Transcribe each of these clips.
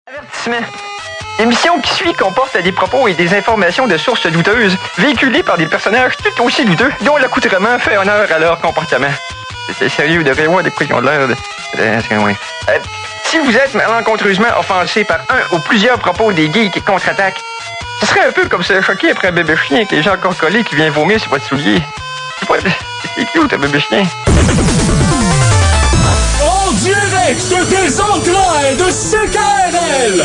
Avertissement. L'émission qui suit comporte des propos et des informations de sources douteuses, véhiculées par des personnages tout aussi douteux, dont l'accoutrement fait honneur à leur comportement. C'est sérieux, de voir de quoi ils ont l'air de... Si vous êtes malencontreusement offensé par un ou plusieurs propos des geeks contre-attaque, ce serait un peu comme se choquer après un bébé chien avec les gens encore collés qui vient vomir sur votre soulier. C'est cute, un bébé chien. En direct des enclins de CKRL,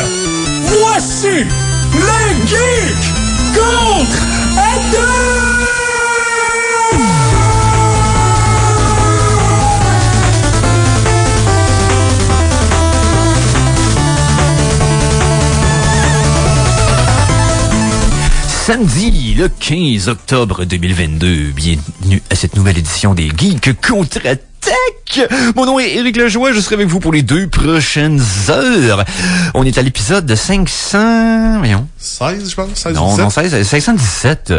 voici les geeks contre-attaque! Samedi, le 15 octobre 2022, bienvenue à cette nouvelle édition des Geeks contre-attaque. Mon nom est Éric Lajoie, je serai avec vous pour les 2 prochaines heures. On est à l'épisode 500... Voyons. 16, je pense? 16 non, 16, 517.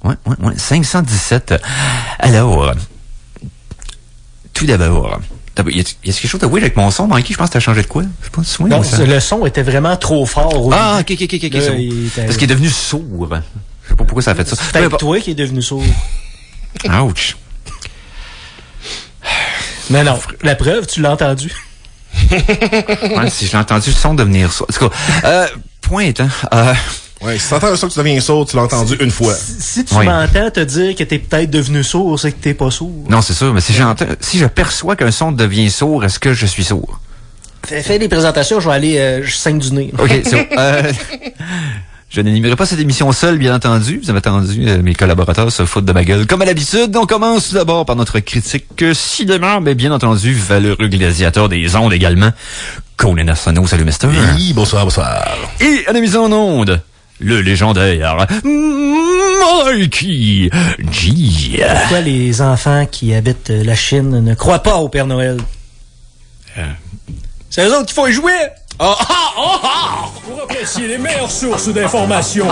Ouais, 517. Alors, tout d'abord... Y a quelque chose de weird avec mon son, Mikey? Je pense que t'as changé de quoi? Je sais pas, soin, non, le son était vraiment trop fort. Ok. Parce qu'il est devenu sourd. Je sais pas pourquoi ça a fait ça. C'est peut-être toi qui est devenu sourd. Ouch. Mais non, la preuve, tu l'as entendu. Ouais, si je l'ai entendu, le son devenir sourd. En tout cas, point étant... Ouais, si t'entends ça que tu deviens sourd, tu l'as entendu une fois. Si tu m'entends te dire que t'es peut-être devenu sourd, c'est que t'es pas sourd. Non, c'est sûr, mais si je perçois qu'un son devient sourd, est-ce que je suis sourd? Fais des présentations, je vais aller, je saigne du nez. OK, c'est je n'animerai pas cette émission seule, bien entendu. Vous avez entendu, mes collaborateurs se foutent de ma gueule. Comme à l'habitude, on commence tout d'abord par notre critique cinéma, mais bien entendu, valeureux gladiateur des ondes également. Conan Arsenault, salut, mister. Oui, bonsoir. Et à la mise en onde, le légendaire Mikey G. Pourquoi les enfants qui habitent la Chine ne croient pas au Père Noël? C'est eux autres qui font les jouets! Pour apprécier les meilleures sources d'informations,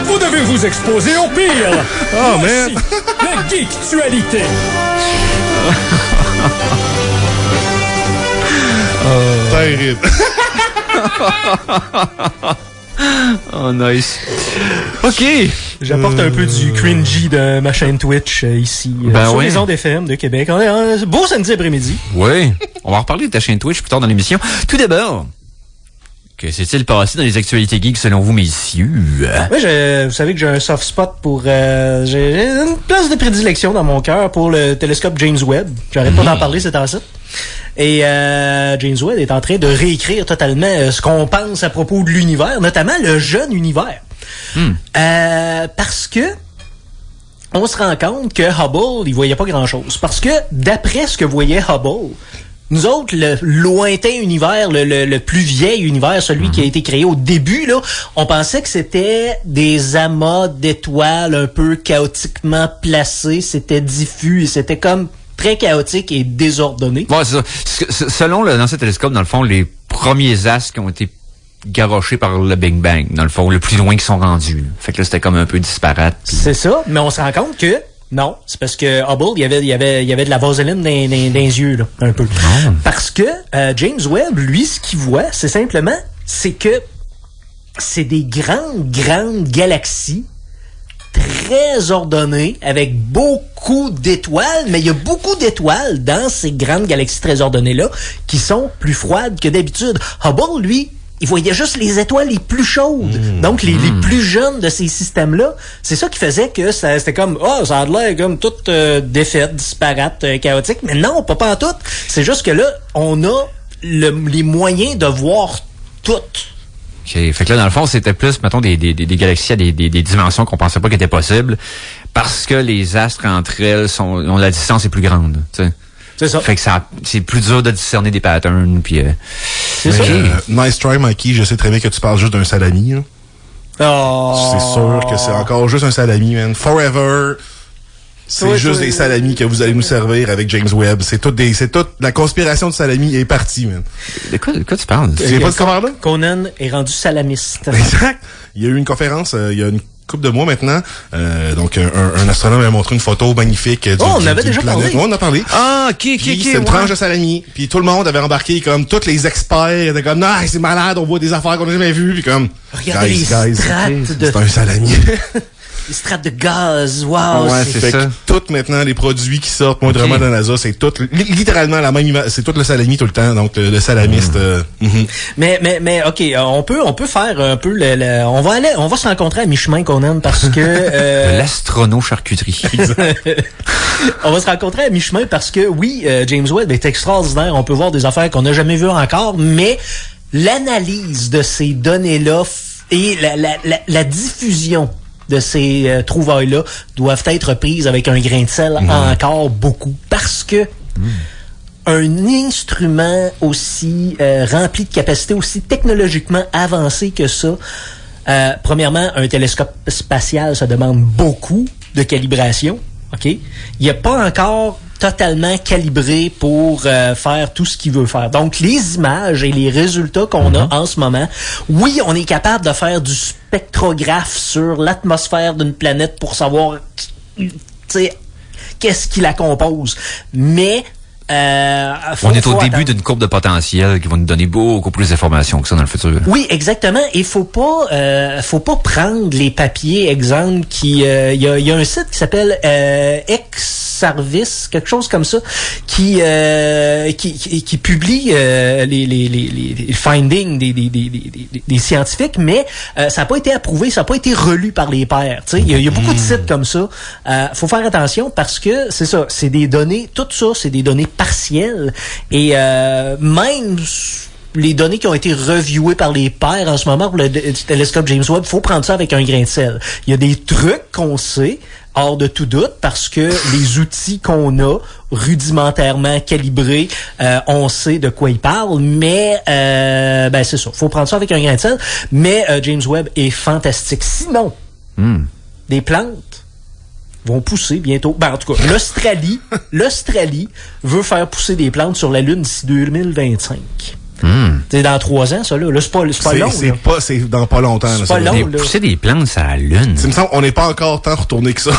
vous devez vous exposer au pire! Oh, voici man! la geektualité! Terrible. Oh, nice. OK. J'apporte un peu du cringy de ma chaîne Twitch ici, sur les ondes FM de Québec. Beau samedi après-midi. Oui. On va en reparler de ta chaîne Twitch plus tard dans l'émission. Tout d'abord, que s'est-il passé dans les actualités geeks selon vous, messieurs? Moi, vous savez que j'ai un soft spot pour... j'ai une place de prédilection dans mon cœur pour le télescope James Webb. J'arrête pas d'en parler ces temps-ci. Et James Webb est en train de réécrire totalement ce qu'on pense à propos de l'univers, notamment le jeune univers. Parce que on se rend compte que Hubble, il voyait pas grand-chose. Parce que d'après ce que voyait Hubble, nous autres, le lointain univers, le plus vieil univers, celui qui a été créé au début, là, on pensait que c'était des amas d'étoiles un peu chaotiquement placés, c'était diffus et c'était comme très chaotique et désordonné. Ouais, c'est ça. Selon l'ancien télescope, dans le fond, les premiers astres qui ont été garochés par le Big Bang, dans le fond, le plus loin qu'ils sont rendus. Là. Fait que là, c'était comme un peu disparate. Pis... C'est ça, mais on se rend compte que non, c'est parce que Hubble, il y avait de la vaseline dans les yeux, là, un peu. Parce que James Webb, lui, ce qu'il voit, c'est simplement, c'est que c'est des grandes galaxies très ordonnées, avec beaucoup d'étoiles, mais il y a beaucoup d'étoiles dans ces grandes galaxies très ordonnées-là qui sont plus froides que d'habitude. Hubble, lui, il voyait juste les étoiles les plus chaudes. Donc, les plus jeunes de ces systèmes-là. C'est ça qui faisait que c'était comme, ça a l'air comme toute défaite, disparate, chaotique. Mais non, pas en tout. C'est juste que là, on a les moyens de voir tout. OK. Fait que là, dans le fond, c'était plus, mettons, des galaxies à des dimensions qu'on pensait pas qu'étaient possibles parce que les astres entre elles la distance est plus grande, tu sais. C'est ça. Fait que c'est plus dur de discerner des patterns, puis... c'est ça. Nice try, Mikey. Je sais très bien que tu parles juste d'un salami, là. Oh. C'est sûr que c'est encore juste un salami, man. Forever. C'est juste des salamis que vous allez nous servir avec James Webb. C'est toute la conspiration de salami est partie, man. De quoi tu parles? Tu sais pas de comment là? Conan est rendu salamiste. Exact. Il y a eu une conférence il y a couple de mois maintenant. Donc, un astronome m'a montré une photo magnifique on avait déjà planète. parlé. On en a parlé. Ah, ok. C'est une tranche de salami. Puis tout le monde avait embarqué, comme tous les experts étaient comme, non, c'est malade, on voit des affaires qu'on n'a jamais vues. Puis comme, regardez guys, les strates de... c'est un salami. Les strates de gaz, wow. Ouais, Fait ça. que tout maintenant, les produits qui sortent moindrement de la NASA, c'est tout, littéralement la même image, c'est tout le salami tout le temps. Donc, le salamiste, Mais, ok, on peut faire un peu on va se rencontrer à mi-chemin, Conan, parce que, L'astrono-charcuterie. on va se rencontrer à mi-chemin parce que, oui, James Webb est extraordinaire. On peut voir des affaires qu'on n'a jamais vues encore, mais l'analyse de ces données-là et la diffusion de ces trouvailles-là doivent être prises avec un grain de sel encore beaucoup. Parce que un instrument aussi rempli de capacités, aussi technologiquement avancé que ça, premièrement, un télescope spatial, ça demande beaucoup de calibration. OK? Il n'y a pas encore totalement calibré pour faire tout ce qu'il veut faire. Donc, les images et les résultats qu'on a en ce moment, oui, on est capable de faire du spectrographe sur l'atmosphère d'une planète pour savoir, tu sais, qu'est-ce qui la compose. Mais on est au début d'une courbe de potentiel qui va nous donner beaucoup plus d'informations que ça dans le futur. Oui, exactement. Et faut pas prendre les papiers, exemple, il y a un site qui s'appelle X-Service, quelque chose comme ça, qui publie les findings des scientifiques, mais ça n'a pas été approuvé, ça n'a pas été relu par les pairs. Tu sais, il y a beaucoup de sites comme ça. Faut faire attention parce que c'est ça, c'est des données, tout ça, c'est des données partielles et même les données qui ont été reviewées par les pairs en ce moment pour le télescope James Webb, faut prendre ça avec un grain de sel. Il y a des trucs qu'on sait hors de tout doute parce que les outils qu'on a rudimentairement calibrés, on sait de quoi ils parlent, mais c'est ça, faut prendre ça avec un grain de sel. Mais James Webb est fantastique. Sinon, des plantes vont pousser bientôt. Ben, en tout cas, l'Australie veut faire pousser des plantes sur la Lune d'ici 2025. C'est dans 3 ans, ça, là. Là, c'est pas long. C'est dans pas longtemps, là. C'est pas long, là. Pousser des plantes à la Lune. Il me semble qu'on n'est pas encore tant retourné que ça.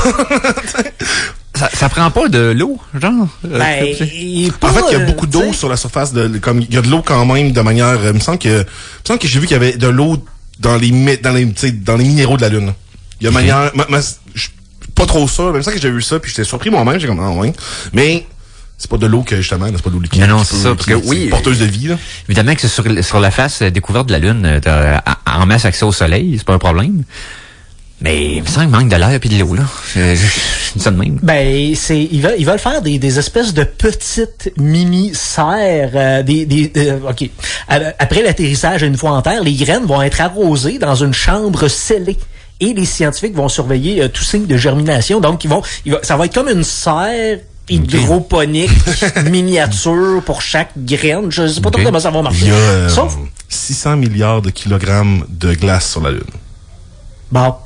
Ça prend pas de l'eau, genre? En fait, il y a beaucoup d'eau sur la surface comme il y a de l'eau quand même de manière, il me semble que j'ai vu qu'il y avait de l'eau dans les minéraux de la Lune. Il y a manière, pas trop sûr, même ça que j'ai vu ça, puis j'étais surpris moi-même, j'ai comme, ah ouais. Mais, c'est pas de l'eau que, justement, c'est pas de l'eau liquide. Non, c'est ça, parce que oui. Porteuse de vie, là. Évidemment que c'est sur la face découverte de la Lune, en masse accès au soleil, c'est pas un problème. Mais, il me semble qu'il manque de l'air puis de l'eau, là. Je dis ça de même. Ben, ils veulent faire des espèces de petites mini-serres, OK. Après l'atterrissage une fois en terre, les graines vont être arrosées dans une chambre scellée. Et les scientifiques vont surveiller tout signe de germination. Donc, ça va être comme une serre hydroponique miniature pour chaque graine. Je sais pas trop comment ça va marcher. Il y a 600 milliards de kilogrammes de glace sur la Lune. Bon.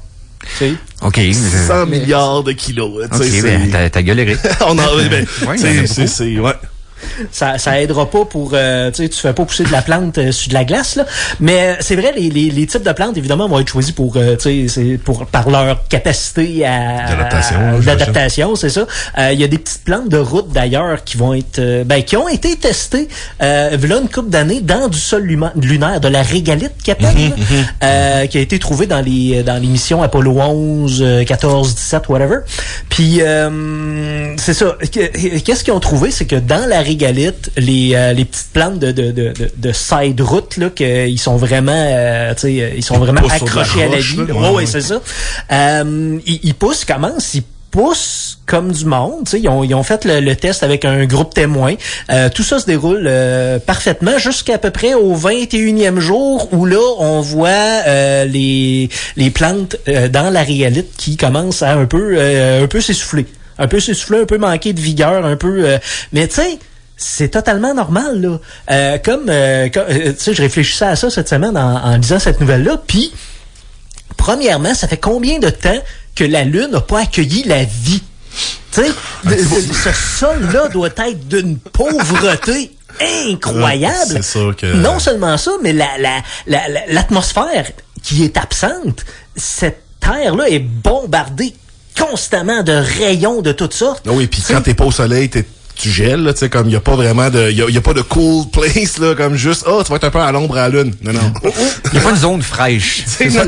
C'est... OK. 600 milliards de kilos. OK, ta gueule est grise. Ouais. Ça aidera pas pour tu fais pas pousser de la plante sur de la glace là, mais c'est vrai les types de plantes évidemment vont être choisis pour par leur capacité d'adaptation, c'est ça. Il y a des petites plantes de route d'ailleurs qui vont être qui ont été testées là une couple d'années dans du sol lunaire, de la régolithe qui appelle qui a été trouvée dans les missions Apollo 11, 14, 17 whatever. Puis c'est ça, qu'est-ce qu'ils ont trouvé, c'est que dans la régolithe, les petites plantes de side route là, qu'ils sont vraiment ils sont vraiment accrochés à la vie. Ouais, c'est ça. Ils poussent comme du monde. Ils ont fait le test avec un groupe témoin. Tout ça se déroule parfaitement jusqu'à peu près au 21e jour où là, on voit les plantes dans la régolithe qui commencent à un peu s'essouffler. Un peu manquer de vigueur, un peu... mais tu sais, c'est totalement normal, là. Tu sais, je réfléchissais à ça cette semaine en lisant cette nouvelle-là, puis premièrement, ça fait combien de temps que la Lune n'a pas accueilli la vie? Tu sais, ce sol-là doit être d'une pauvreté incroyable. C'est sûr que... Non seulement ça, mais l'atmosphère qui est absente, cette Terre là est bombardée constamment de rayons de toutes sortes. Ah oui, puis quand t'es pas au soleil, tu gèles, là, tu sais, comme il y a pas vraiment de, y a pas de cool place, là, comme juste, tu vas être un peu à l'ombre à la lune. Non. Il n'y a pas une zone fraîche. C'est ça,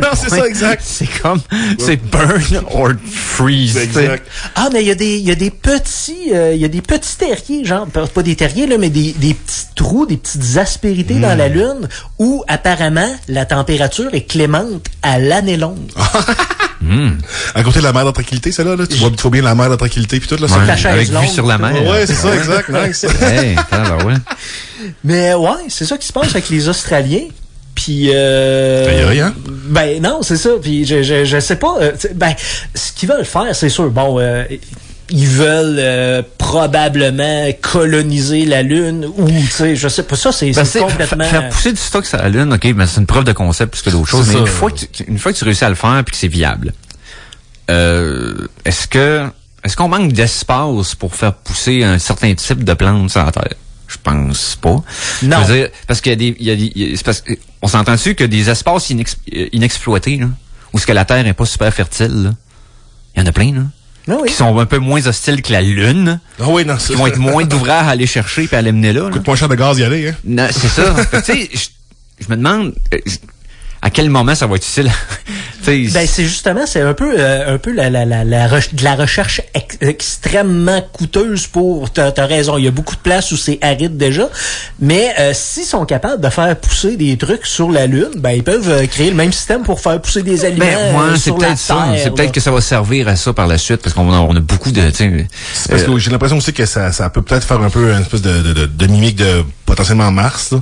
exact. C'est comme, c'est burn or freeze. Exact. Ah, mais il y a des petits terriers, genre, pas des terriers, là, mais des petits trous, des petites aspérités dans la Lune où, apparemment, la température est clémente à l'année longue. À côté de la mer de tranquillité, celle-là, là, tu vois trop bien la mer de tranquillité puis tout, là, La chaise avec vue longue, sur la mer. Ouais, c'est ça, exact, nice. Hey, alors, ouais. Mais ouais, c'est ça qui se passe avec les Australiens. Puis hein? ben non, c'est ça. Puis je sais pas. Ben ce qu'ils veulent faire, c'est sûr. Bon, ils veulent probablement coloniser la Lune ou tu sais, je sais pas. Ça c'est complètement faire pousser du stock sur la Lune. Ok, mais c'est une preuve de concept plus que d'autres choses. Mais une fois que tu réussis à le faire puis que c'est viable, est-ce qu'on manque d'espace pour faire pousser un certain type de plantes sur la Terre? Je pense pas. Non. Je veux dire, parce qu'il y a des, c'est parce on s'entend dessus que des espaces inexploités, là, où ce que la Terre est pas super fertile, là. Il y en a plein, là. oui. Qui sont un peu moins hostiles que la Lune. Ah oui, non, c'est qui vont être moins d'ouvrages à aller chercher puis à les mener là. Coûte moins cher de gaz y aller, hein. Non, c'est ça. Tu sais, je me demande à quel moment ça va être utile. Ben c'est justement, c'est un peu de la recherche extrêmement coûteuse pour. T'as raison, il y a beaucoup de places où c'est aride déjà, mais s'ils sont capables de faire pousser des trucs sur la Lune, ben ils peuvent créer le même système pour faire pousser des aliments sur la Terre. C'est peut-être que ça va servir à ça par la suite parce qu'on a beaucoup de. C'est parce que j'ai l'impression aussi que ça peut peut-être faire un peu une espèce de mimique de potentiellement Mars, là.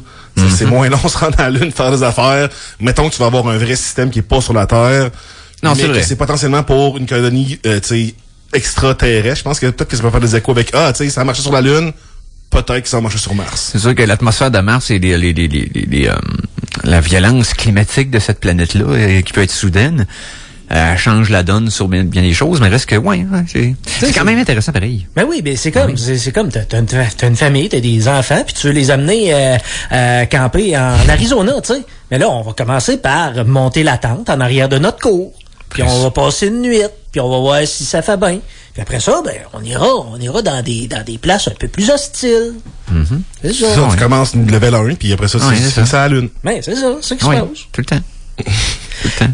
C'est moins long se rendre à la Lune, faire des affaires. Mettons que tu vas avoir un vrai système qui est pas sur la Terre. Non, mais c'est vrai. C'est potentiellement pour une colonie, tu sais, extraterrestre. Je pense que peut-être que ça peut faire des échos avec, tu sais, ça a marché sur la Lune. Peut-être que ça va marcher sur Mars. C'est sûr que l'atmosphère de Mars et la violence climatique de cette planète-là, qui peut être soudaine, change la donne sur bien des choses, mais reste que, c'est quand même intéressant pareil. Ben oui, ben c'est comme, t'as une famille, t'as des enfants, puis tu veux les amener camper en Arizona, tu sais. Mais là, on va commencer par monter la tente en arrière de notre cour, puis on va passer une nuit, puis on va voir si ça fait bien. Puis après ça, ben on ira dans des places un peu plus hostiles. C'est ça. Tu commences une level 1, puis après ça, c'est ça à la Lune. Ben c'est ça, c'est ce qui se passe. Tout le temps. Tout le temps.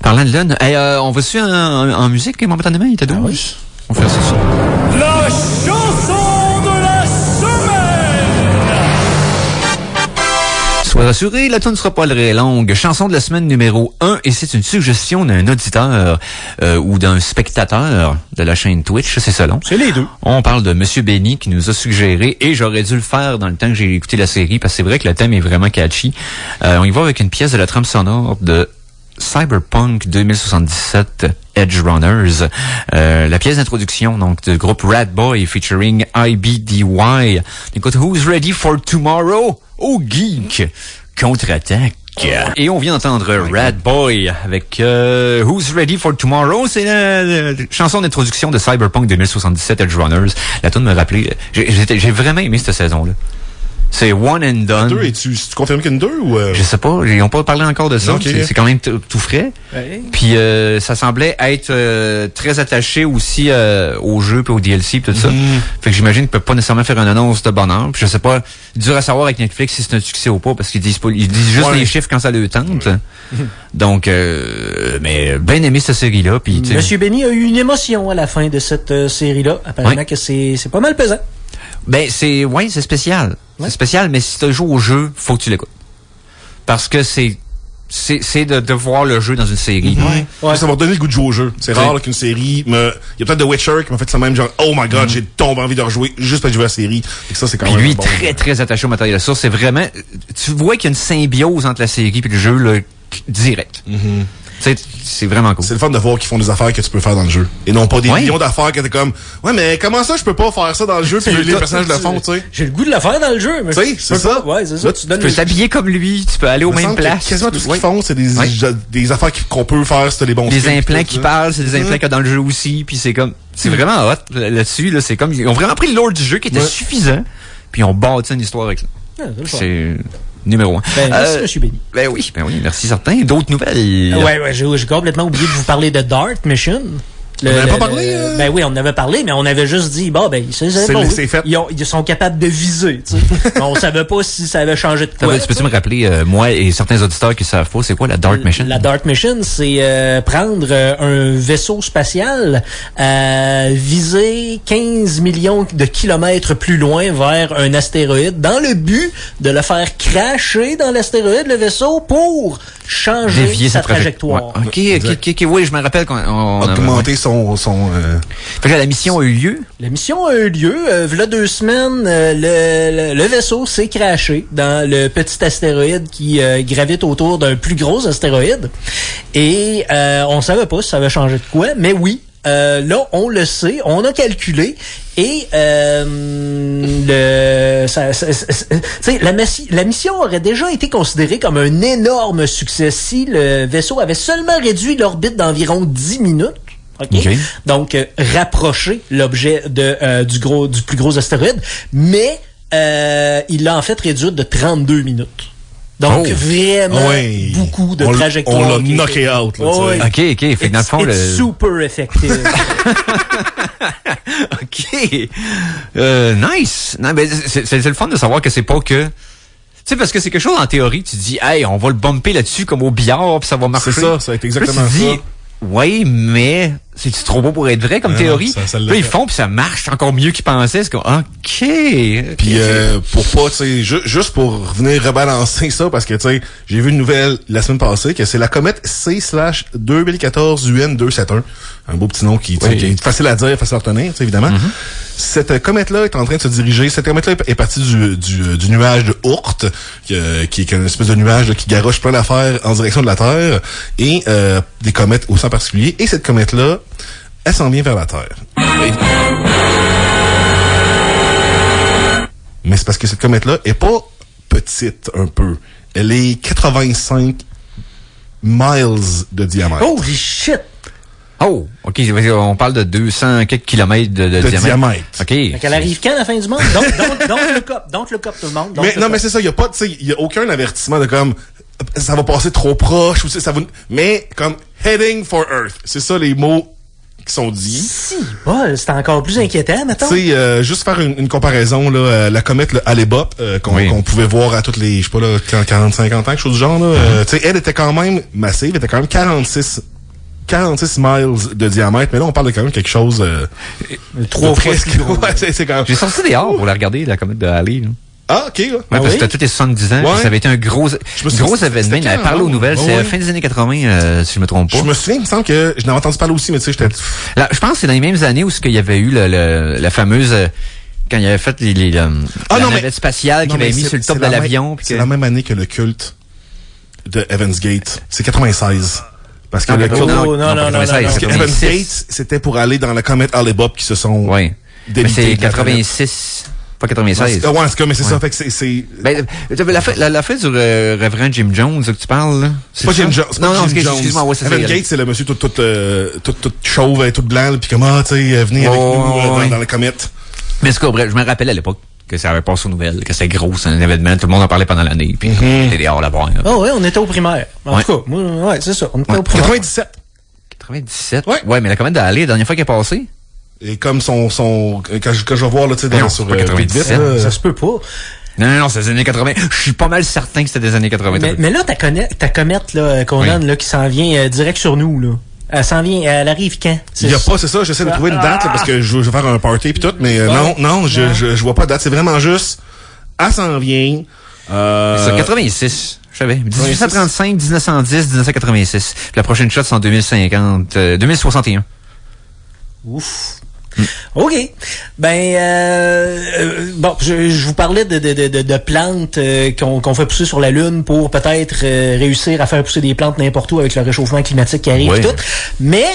Parlant de Lune, on va suivre en musique momentanément, il était 12. oui. On fait ça. La chanson de la semaine! Sois rassuré, la tune ne sera pas très longue. Chanson de la semaine numéro 1, et c'est une suggestion d'un auditeur ou d'un spectateur de la chaîne Twitch, c'est ça long. C'est les deux. On parle de Monsieur Benny qui nous a suggéré, et j'aurais dû le faire dans le temps que j'ai écouté la série, parce que c'est vrai que le thème est vraiment catchy. On y va avec une pièce de la trame sonore de Cyberpunk 2077 Edge Runners, la pièce d'introduction donc du groupe Rat Boy featuring IBDY. Écoute, Who's Ready for Tomorrow? Oh geek, contre-attaque. Et on vient d'entendre Rat Boy avec Who's Ready for Tomorrow. C'est la chanson d'introduction de Cyberpunk 2077 Edge Runners. La tune me rappelait, j'ai vraiment aimé cette saison-là. C'est one and done. Deux, et tu confirmes qu'il y a une 2 ou... Je sais pas, ils ont pas parlé encore de ça. Okay. C'est quand même tout frais. Ouais. Puis ça semblait être très attaché aussi au jeu puis au DLC puis tout ça. Fait que j'imagine qu'ils peuvent pas nécessairement faire une annonce de bonheur. Puis je sais pas, dur à savoir avec Netflix si c'est un succès ou pas parce qu'ils disent pas, ils disent juste les chiffres quand ça le tente. Donc mais bien aimé cette série là puis Monsieur Benny a eu une émotion à la fin de cette série là. Apparemment que c'est pas mal pesant. Ben c'est spécial. Ouais. C'est spécial, mais si tu joues au jeu, faut que tu l'écoutes. Parce que c'est de voir le jeu dans une série. Ouais. Ça va donner le goût de jouer au jeu. C'est rare là, qu'une série il y a peut-être The Witcher qui m'a fait ça même genre oh my god, j'ai tombé envie de rejouer juste pour jouer à la série. Et ça c'est quand même lui bon. Très très attaché au matériel de source, c'est vraiment tu vois qu'il y a une symbiose entre la série et le jeu là, direct. C'est vraiment cool. C'est le fun de voir qu'ils font des affaires que tu peux faire dans le jeu. Et non pas des millions d'affaires que t'es comme, ouais, mais comment ça je peux pas faire ça dans le jeu puis les personnages le font, tu sais. J'ai le goût de le faire dans le jeu, mais. Tu sais, c'est ça. Ouais, c'est ça. Là, tu peux t'habiller comme lui, tu peux aller aux mêmes places. Quasiment tout ce qu'ils font, c'est des affaires qu'on peut faire, c'est des bons des implants qui parlent, c'est des implants qu'il y a dans le jeu aussi, puis c'est comme, c'est vraiment hot là-dessus, là, c'est comme, ils ont vraiment pris le lore du jeu qui était suffisant, puis ils ont bâti une histoire avec ça. Numéro 1. Merci, M. Benny. Ben oui, merci certain. D'autres nouvelles? Ouais, j'ai complètement oublié de vous parler de Dart Mission. On n'avait pas parlé? Ben oui, on en avait parlé, mais on avait juste dit, c'est fait. Ils sont capables de viser, tu sais. On savait pas si ça avait changé de quoi. Peux-tu me rappeler, moi et certains auditeurs qui savent pas, c'est quoi la Dart Mission? La Dart Mission, c'est prendre un vaisseau spatial, viser 15 millions de kilomètres plus loin vers un astéroïde, dans le but de le faire crasher dans l'astéroïde, le vaisseau, pour changer dévier sa trajectoire. Ouais. OK, oui, je me rappelle qu'on augmenter son Fait que la mission a eu lieu. La mission a eu lieu. V'là 2 semaines, le vaisseau s'est crashé dans le petit astéroïde qui gravite autour d'un plus gros astéroïde. Et on savait pas si ça avait changé de quoi, mais oui. Là, on le sait, on a calculé et la mission aurait déjà été considérée comme un énorme succès si le vaisseau avait seulement réduit l'orbite d'environ 10 minutes. Okay. Donc, rapprocher l'objet du plus gros astéroïde, mais il l'a en fait réduit de 32 minutes. Donc, vraiment, beaucoup de trajectoires. On l'a knocké out. Là, OK. Fait que dans le fond, super effective. OK. Nice. Non, mais c'est le fun de savoir que c'est pas que... Tu sais, parce que c'est quelque chose en théorie, tu dis, hey, on va le bumper là-dessus comme au billard, puis ça va marcher. C'est ça va être exactement ça. Oui, mais c'est trop beau pour être vrai comme théorie. Là, ils font puis ça marche encore mieux qu'ils pensaient. C'est comme OK. Puis pour pas, tu sais, juste pour venir rebalancer ça, parce que tu sais, j'ai vu une nouvelle la semaine passée que c'est la comète C/2014 UN271. Un beau petit nom qui est facile à dire, facile à retenir, évidemment. Cette comète-là est en train de se diriger. Cette comète-là est partie du nuage de Oort, qui est une espèce de nuage là, qui garoche plein d'affaires en direction de la Terre, et des comètes au sens particulier. Et cette comète-là, elle s'en vient vers la Terre. Mais c'est parce que cette comète-là est pas petite un peu. Elle est 85 miles de diamètre. Holy shit! Oh, OK, on parle de 200 quelques kilomètres de diamètre. OK. Elle arrive quand, la fin du monde? Donc le cop, tout le monde. Mais c'est ça, il y a aucun avertissement de comme, ça va passer trop proche, ou ça va, mais comme, heading for Earth. C'est ça les mots qui sont dits. Si, c'est encore plus inquiétant, mettons. Tu sais, juste faire une comparaison, là, la comète, le Hale-Bopp, qu'on pouvait voir à toutes les, je sais pas, là, 40-50 ans, quelque chose du genre, là. Tu sais, elle était quand même massive, elle était quand même 46 miles de diamètre, mais là, on parle de quand même quelque chose... 3 fois presque. C'est quand même... J'ai sorti dehors pour la regarder, la comète de Hale. Ah, OK. Ouais, parce que c'était tous les 70 ans. Ça avait été un gros événement. Il avait parlé aux nouvelles. C'est la fin des années 80, si je me trompe pas. Je me souviens, il me semble que je n'avais entendu parler aussi, mais tu sais, j'étais... Là, je pense que c'est dans les mêmes années où il y avait eu la fameuse... quand il avait fait la navette spatiale qu'il avait mis sur le top de l'avion. C'est la même année que le culte de Evans Gate. C'est 96. Parce que non. Parce que Evans Gate, c'était pour aller dans la comète Hale-Bopp qui se sont... Oui. Mais c'est 86... Pas 96. Ouais, mais c'est ça. Fait que c'est... Ben, la fête du révérend Jim Jones, que tu parles, là. C'est pas Jim Jones. Non, excuse-moi, ouais, c'est ça. Evan Gates, c'est le monsieur tout chauve et tout blanc, puis comment, tu sais, venir avec nous dans la comète. Mais c'est bref, je me rappelle à l'époque que ça avait passé aux nouvelles, que c'était gros, c'est un événement, tout le monde en parlait pendant l'année, puis on était dehors là-bas. Oh ouais, on était au primaire. En tout cas, c'est ça, on était au primaire. 97? Ouais, mais la comète d'Hale, la dernière fois qu'elle est passée. Et comme quand je vais voir, là, tu sais, sur 97, ça se peut pas. Non, c'est des années 80. Je suis pas mal certain que c'était des années 80. Mais là, ta comète, là, Conan, là, qui s'en vient direct sur nous, là. Elle s'en vient, elle arrive quand? Il y a pas, c'est ça, j'essaie de trouver une date, là, parce que je veux faire un party pis tout, mais non, je vois pas de date. C'est vraiment juste, elle s'en vient. C'est 86. Je savais. 1835, 1910, 1986. Puis la prochaine shot, c'est en 2061. Ouf. OK. Bon, je vous parlais de plantes qu'on fait pousser sur la Lune pour peut-être réussir à faire pousser des plantes n'importe où avec le réchauffement climatique qui arrive et tout. Mais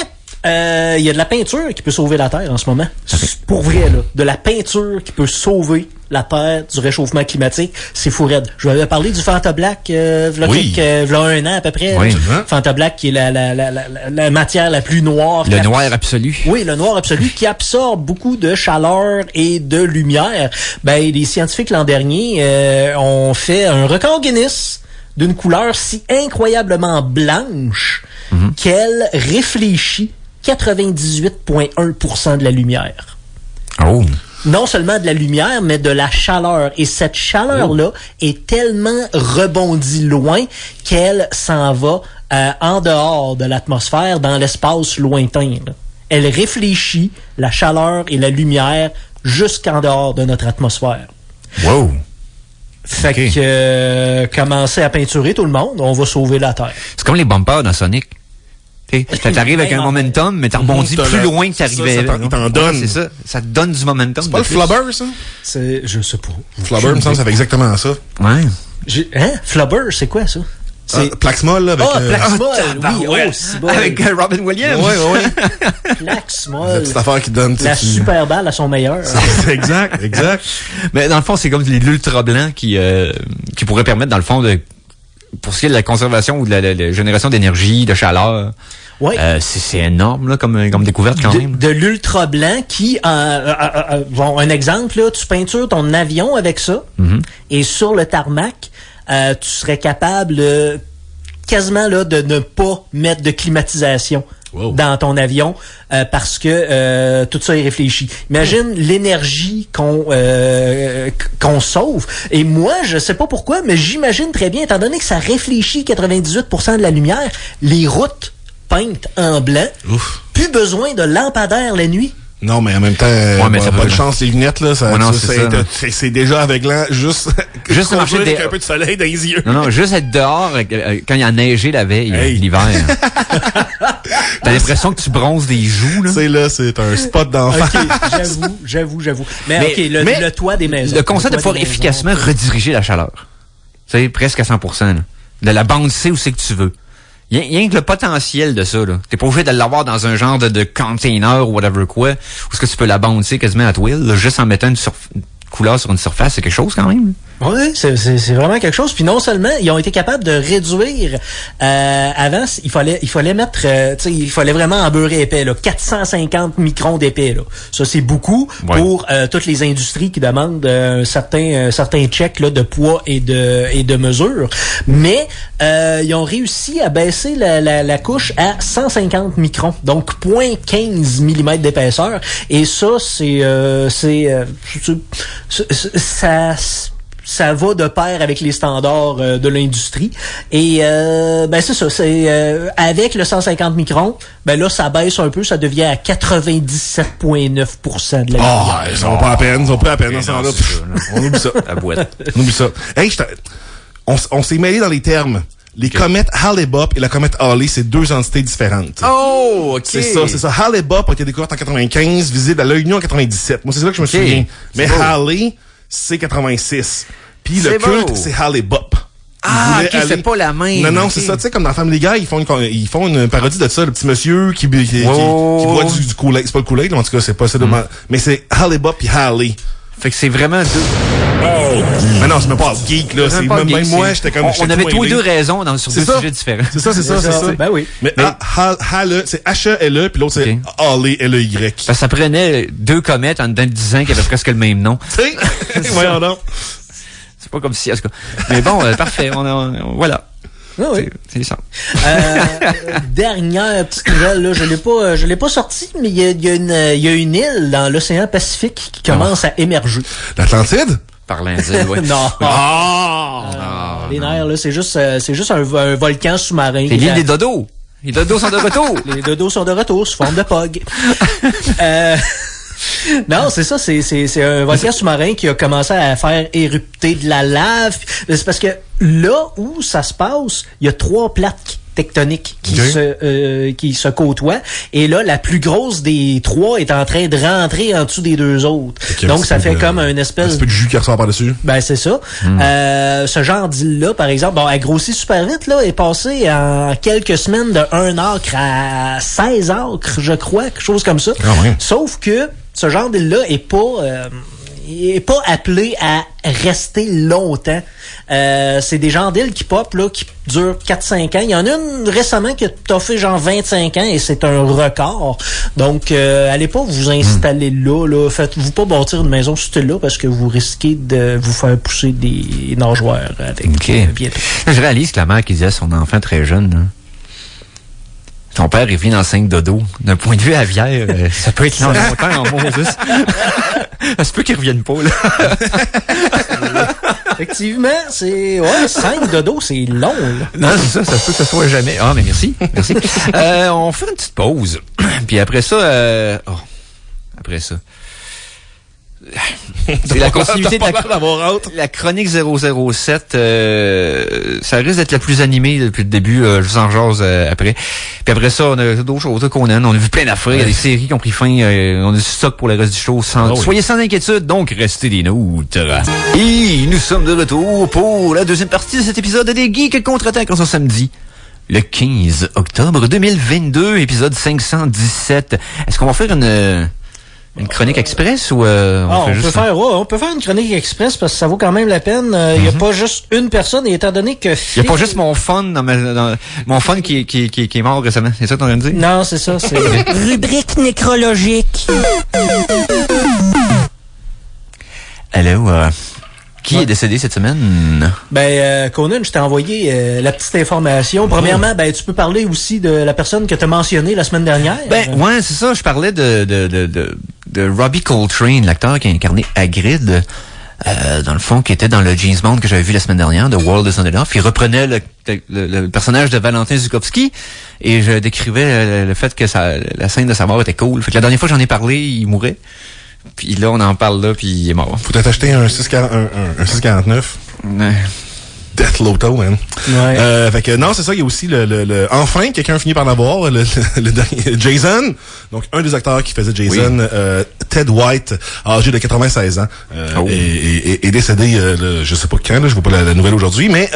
il y a de la peinture qui peut sauver la Terre en ce moment. Okay. Pour vrai, là. De la peinture qui peut sauver la Terre du réchauffement climatique. C'est fou raide. Je vous avais parlé du Fanta Black v'là un an à peu près. Oui. Fanta Black qui est la matière la plus noire. Le noir absolu. Oui, le noir absolu qui absorbe beaucoup de chaleur et de lumière. Ben, les scientifiques l'an dernier ont fait un record Guinness d'une couleur si incroyablement blanche qu'elle réfléchit 98,1% de la lumière. Oh. Non seulement de la lumière, mais de la chaleur. Et cette chaleur-là est tellement rebondie loin qu'elle s'en va en dehors de l'atmosphère, dans l'espace lointain. Là. Elle réfléchit la chaleur et la lumière jusqu'en dehors de notre atmosphère. Wow. Fait que commencez à peinturer tout le monde, on va sauver la Terre. C'est comme les bumpers dans Sonic. T'arrives avec un momentum, mais t'as rebondi plus loin que t'arrivais. Il t'en donne. C'est ça. Ça te donne du momentum. C'est pas le flubber, ça? Je sais pas. Flubber, me semble, ça fait exactement ça. Ouais. Flubber, c'est quoi ça? Plaxmol, là, avec... Plaxmol, oui, c'est bon. Avec Robin Williams. Ouais. Plaxmol. La petite affaire qui donne... La super balle à son meilleur. Exact. Mais dans le fond, c'est comme l'ultra blanc qui pourrait permettre, dans le fond, pour ce qui est de la conservation ou de la génération d'énergie, de chaleur. Ouais. C'est énorme là comme découverte quand même. De l'ultra blanc qui, bon, un exemple là, tu peintures ton avion avec ça et sur le tarmac, tu serais capable quasiment là de ne pas mettre de climatisation dans ton avion parce que tout ça est réfléchi. Imagine l'énergie qu'on sauve. Et moi, je sais pas pourquoi, mais j'imagine très bien, étant donné que ça réfléchit 98% de la lumière, les routes peintes en blanc, plus besoin de lampadaire la nuit. Non, mais en même temps, bonne chance, les lunettes, là, c'est déjà aveuglant, juste marcher avec un peu de soleil dans les yeux. Non, juste être dehors quand il a neigé la veille, l'hiver. T'as l'impression que tu bronzes des joues, là. C'est un spot d'enfant. J'avoue. Mais le toit des maisons. Le concept de pouvoir efficacement rediriger la chaleur. Tu sais, presque à 100%, là. De la bouncer où c'est que tu veux. Rien que le potentiel de ça, là. T'es pas obligé de l'avoir dans un genre de container ou whatever quoi, où est-ce que tu peux la bouncer quasiment à toi, là, juste en mettant une couleur sur une surface, c'est quelque chose quand même. Oui, c'est vraiment quelque chose. Puis non seulement, ils ont été capables de réduire. Avant, il fallait mettre, il fallait vraiment embeurrer épais, là, 450 microns d'épais. Là. Ça, c'est beaucoup pour toutes les industries qui demandent un certain check là, de poids et de mesure. Mais ils ont réussi à baisser la couche à 150 microns, donc 0.15 mm d'épaisseur. Et ça, ça va de pair avec les standards de l'industrie. Et c'est ça. Avec le 150 microns, ben là, ça baisse un peu, ça devient à 97,9% de la lumière. Ils sont pas à peine, dans ce temps-là. On oublie ça. La boîte. On oublie ça. Hey, on s'est mêlé dans les termes. Les comètes Hale-Bopp et la comète Halley, c'est deux entités différentes. Oh, OK. C'est ça. Hale-Bopp a été découverte en 95, visible à l'œil nu en 97. Moi, c'est ça que je me souviens. Mais Halley, c'est 86. Puis le culte, c'est Hale-Bopp. C'est pas la même. Non, c'est ça. Tu sais, comme dans Family Guy, ils font une parodie de ça, le petit monsieur qui boit du Kool-Aid. C'est pas le Kool-Aid, en tout cas, c'est pas ça. Mais c'est Hale-Bopp puis Halley. Fait que c'est vraiment deux. Mais non, c'est même pas geek, là. C'est même moi, j'étais comme... On avait tous les deux raisons sur deux sujets différents. C'est ça. Ben oui. Mais Hale, c'est H-E-L-E, puis l'autre, c'est Halley, L-E-Y. Ça prenait deux comètes en dedans de 10 ans qui avaient presque le même nom. Tu sais? Voyons donc. C'est pas comme si, en tout cas. Mais bon, parfait. Voilà. Oui. C'est ça. Dernière petite nouvelle, là, je l'ai pas sortie, mais il y a une île dans l'océan Pacifique qui commence à émerger. L'Atlantide? Par l'Indien, ouais. Non. Les nerfs, là, c'est juste un volcan sous-marin. C'est l'île des dodos. Les dodos sont de retour. Les dodos sont de retour sous forme de POG. Non, c'est ça, c'est un volcan sous-marin qui a commencé à faire érupter de la lave. C'est parce que là où ça se passe, il y a 3 plaques tectoniques qui se côtoient. Et là, la plus grosse des 3 est en train de rentrer en dessous des 2 autres. Donc, ça fait comme une espèce... Un petit peu de jus qui ressort par-dessus. Ben, c'est ça. Ce genre d'île-là, par exemple, bon, elle grossit super vite, là, est passée en quelques semaines de 1 acre à 16 acres, je crois, quelque chose comme ça. Ah ouais. Sauf que ce genre d'île-là est pas... est pas appelé à rester longtemps. C'est des genres d'îles qui pop, là, qui durent 4-5 ans. Il y en a une récemment qui a fait genre 25 ans et c'est un record. Donc, allez pas vous installer là. Faites-vous pas bâtir une maison sur là parce que vous risquez de vous faire pousser des nageoires avec bientôt. Là, je réalise que la mère qui disait à son enfant très jeune, là, ton père, il vient dans 5 dodo. D'un point de vue aviaire, ça peut être longtemps en Moses. Ça se peut qu'il revienne pas, là. Effectivement, c'est... Ouais, 5 dodo, c'est long, là. Non, c'est ça se peut que ça soit jamais. Ah, mais merci. On fait une petite pause. Puis après ça, après ça. C'est la continuité de la chronique 007. Ça risque d'être la plus animée depuis le début. Je vous en jase après. Puis après ça, on a d'autres choses qu'on a. On a vu plein d'affaires. Il y a des séries qui ont pris fin. On a du stock pour le reste du show. Soyez sans inquiétude. Donc, restez des nôtres. Et nous sommes de retour pour la deuxième partie de cet épisode des Geeks contre-attaque en ce samedi. Le 15 octobre 2022, épisode 517. Est-ce qu'on va faire une chronique express ou on peut faire une chronique express parce que ça vaut quand même la peine. Il n'y a pas juste une personne et étant donné que il n'y a pas juste mon fun mon fun qui est mort récemment. C'est ça que t'en viens de dire? Non, c'est ça. C'est rubrique nécrologique. Allô, qui est décédé cette semaine? Conan, je t'ai envoyé la petite information. Premièrement, tu peux parler aussi de la personne que tu as mentionnée la semaine dernière. Ouais, c'est ça. Je parlais de Robbie Coltrane, l'acteur qui a incarné Hagrid, dans le fond, qui était dans le James Bond que j'avais vu la semaine dernière, The World Is Not Enough. Il reprenait le personnage de Valentin Zukovsky et je décrivais le fait que la scène de sa mort était cool. Fait que la dernière fois que j'en ai parlé, il mourait. Puis là, on en parle là, puis il est mort. Faut peut-être acheter un 649. Ouais. Death Loto, man. Ouais. Fait que non, c'est ça, il y a aussi enfin, quelqu'un finit par l'avoir, le dernier Jason. Donc, un des acteurs qui faisait Jason, Ted White, âgé de 96 ans, est décédé, je sais pas quand, là, je vois pas la nouvelle aujourd'hui, mais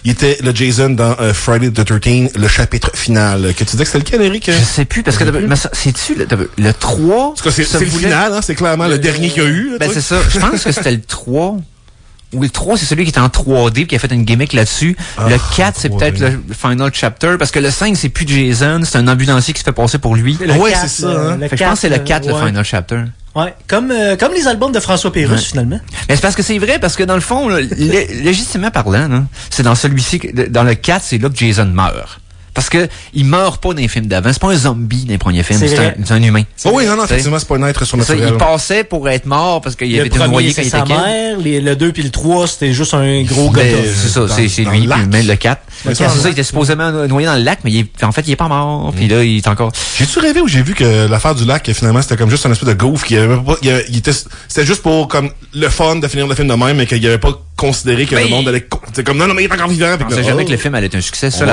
il était le Jason dans Friday the 13th, le chapitre final. Que tu disais que c'était lequel, Eric? Je sais plus, parce que c'est-tu le 3? En tout cas, c'est le final, hein, c'est clairement le dernier qu'il y a eu. Là, c'est ça. Je pense que c'était le 3. Ou le 3, c'est celui qui était en 3D et qui a fait une gimmick là-dessus. Le 4, c'est peut-être le final chapter. Parce que le 5, c'est plus Jason. C'est un ambulancier qui se fait passer pour lui. Ouais, c'est ça. Hein? Je pense que c'est le 4, le final chapter. Ouais, comme les albums de François Pérusse, finalement. Mais c'est parce que c'est vrai, parce que dans le fond, légitimement parlant, là, c'est dans celui-ci, dans le 4, c'est là que Jason meurt. Parce que il meurt pas dans les films d'avant. C'est pas un zombie dans les premiers films. C'est un humain. Oh oui, non, effectivement, c'est pas un être surnaturel. Il passait pour être mort parce qu'il avait été noyé quand il était sa mère. Le 2 puis le 3, c'était juste un gros gars. C'est ça, c'est lui. Même le 4. C'est ça, il était supposément noyé dans le lac, mais en fait, il est pas mort. Puis là, il est encore... J'ai-tu rêvé ou j'ai vu que l'affaire du lac, finalement, c'était comme juste un espèce de gouffre qui avait pas, c'était juste pour, comme, le fun de finir le film de même, mais qu'il avait pas considéré que le monde allait, c'est comme, non, mais il est encore vivant. On sait jamais que le film allait être un succès. Ça,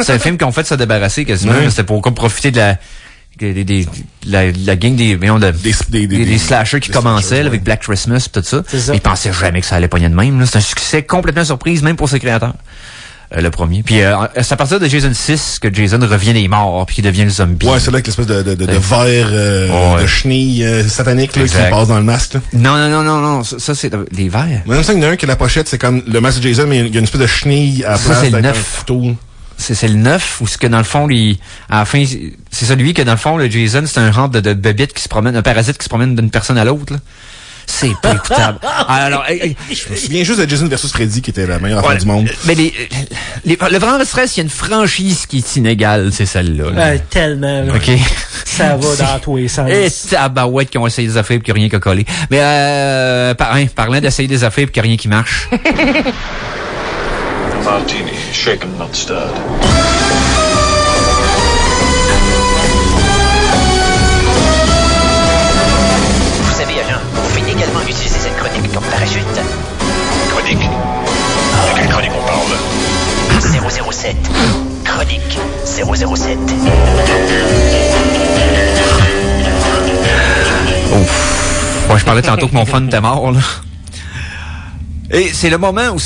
c'est un film qu'on fait se débarrasser quasiment. C'était pour comme profiter de la gang des slashers qui commençaient avec Black Christmas et tout ça. Ils pensaient jamais que ça allait pogner de même. C'est un succès complètement surprise, même pour ses créateurs. Le premier. Puis c'est à partir de Jason 6 que Jason revient des morts puis qu'il devient le zombie. Ouais, c'est là avec l'espèce de verre de chenille satanique là, qui passe dans le masque. Là. Non. Ça c'est des verres. Mais il y en a un que la pochette, c'est comme le masque de Jason, mais il y a une espèce de chenille à la place avec un couteau. C'est le 9 ou ce que dans le fond à la fin c'est celui que dans le fond le Jason c'est un genre de bébite qui se promène, un parasite qui se promène d'une personne à l'autre là. C'est pas écoutable. Alors, je me souviens juste de Jason versus Freddy qui était la meilleure affaire du monde. Mais le vrai stress, il y a une franchise qui est inégale, c'est celle-là. Là. Tellement. Là. OK. Ça va dans tous les sens. Et tabarouette qui ont essayé des affaires et qu'il n'y a rien qui a collé. Mais parlant d'essayer des affaires et qu'il n'y a rien qui marche. Martini, shaken not stirred. Vous savez, agent, vous pouvez également utiliser cette chronique comme parachute. Chronique? De quelle chronique on parle? 007. Chronique 007. Ouf. Moi, je parlais tantôt que mon fun était mort, là. Et c'est le moment où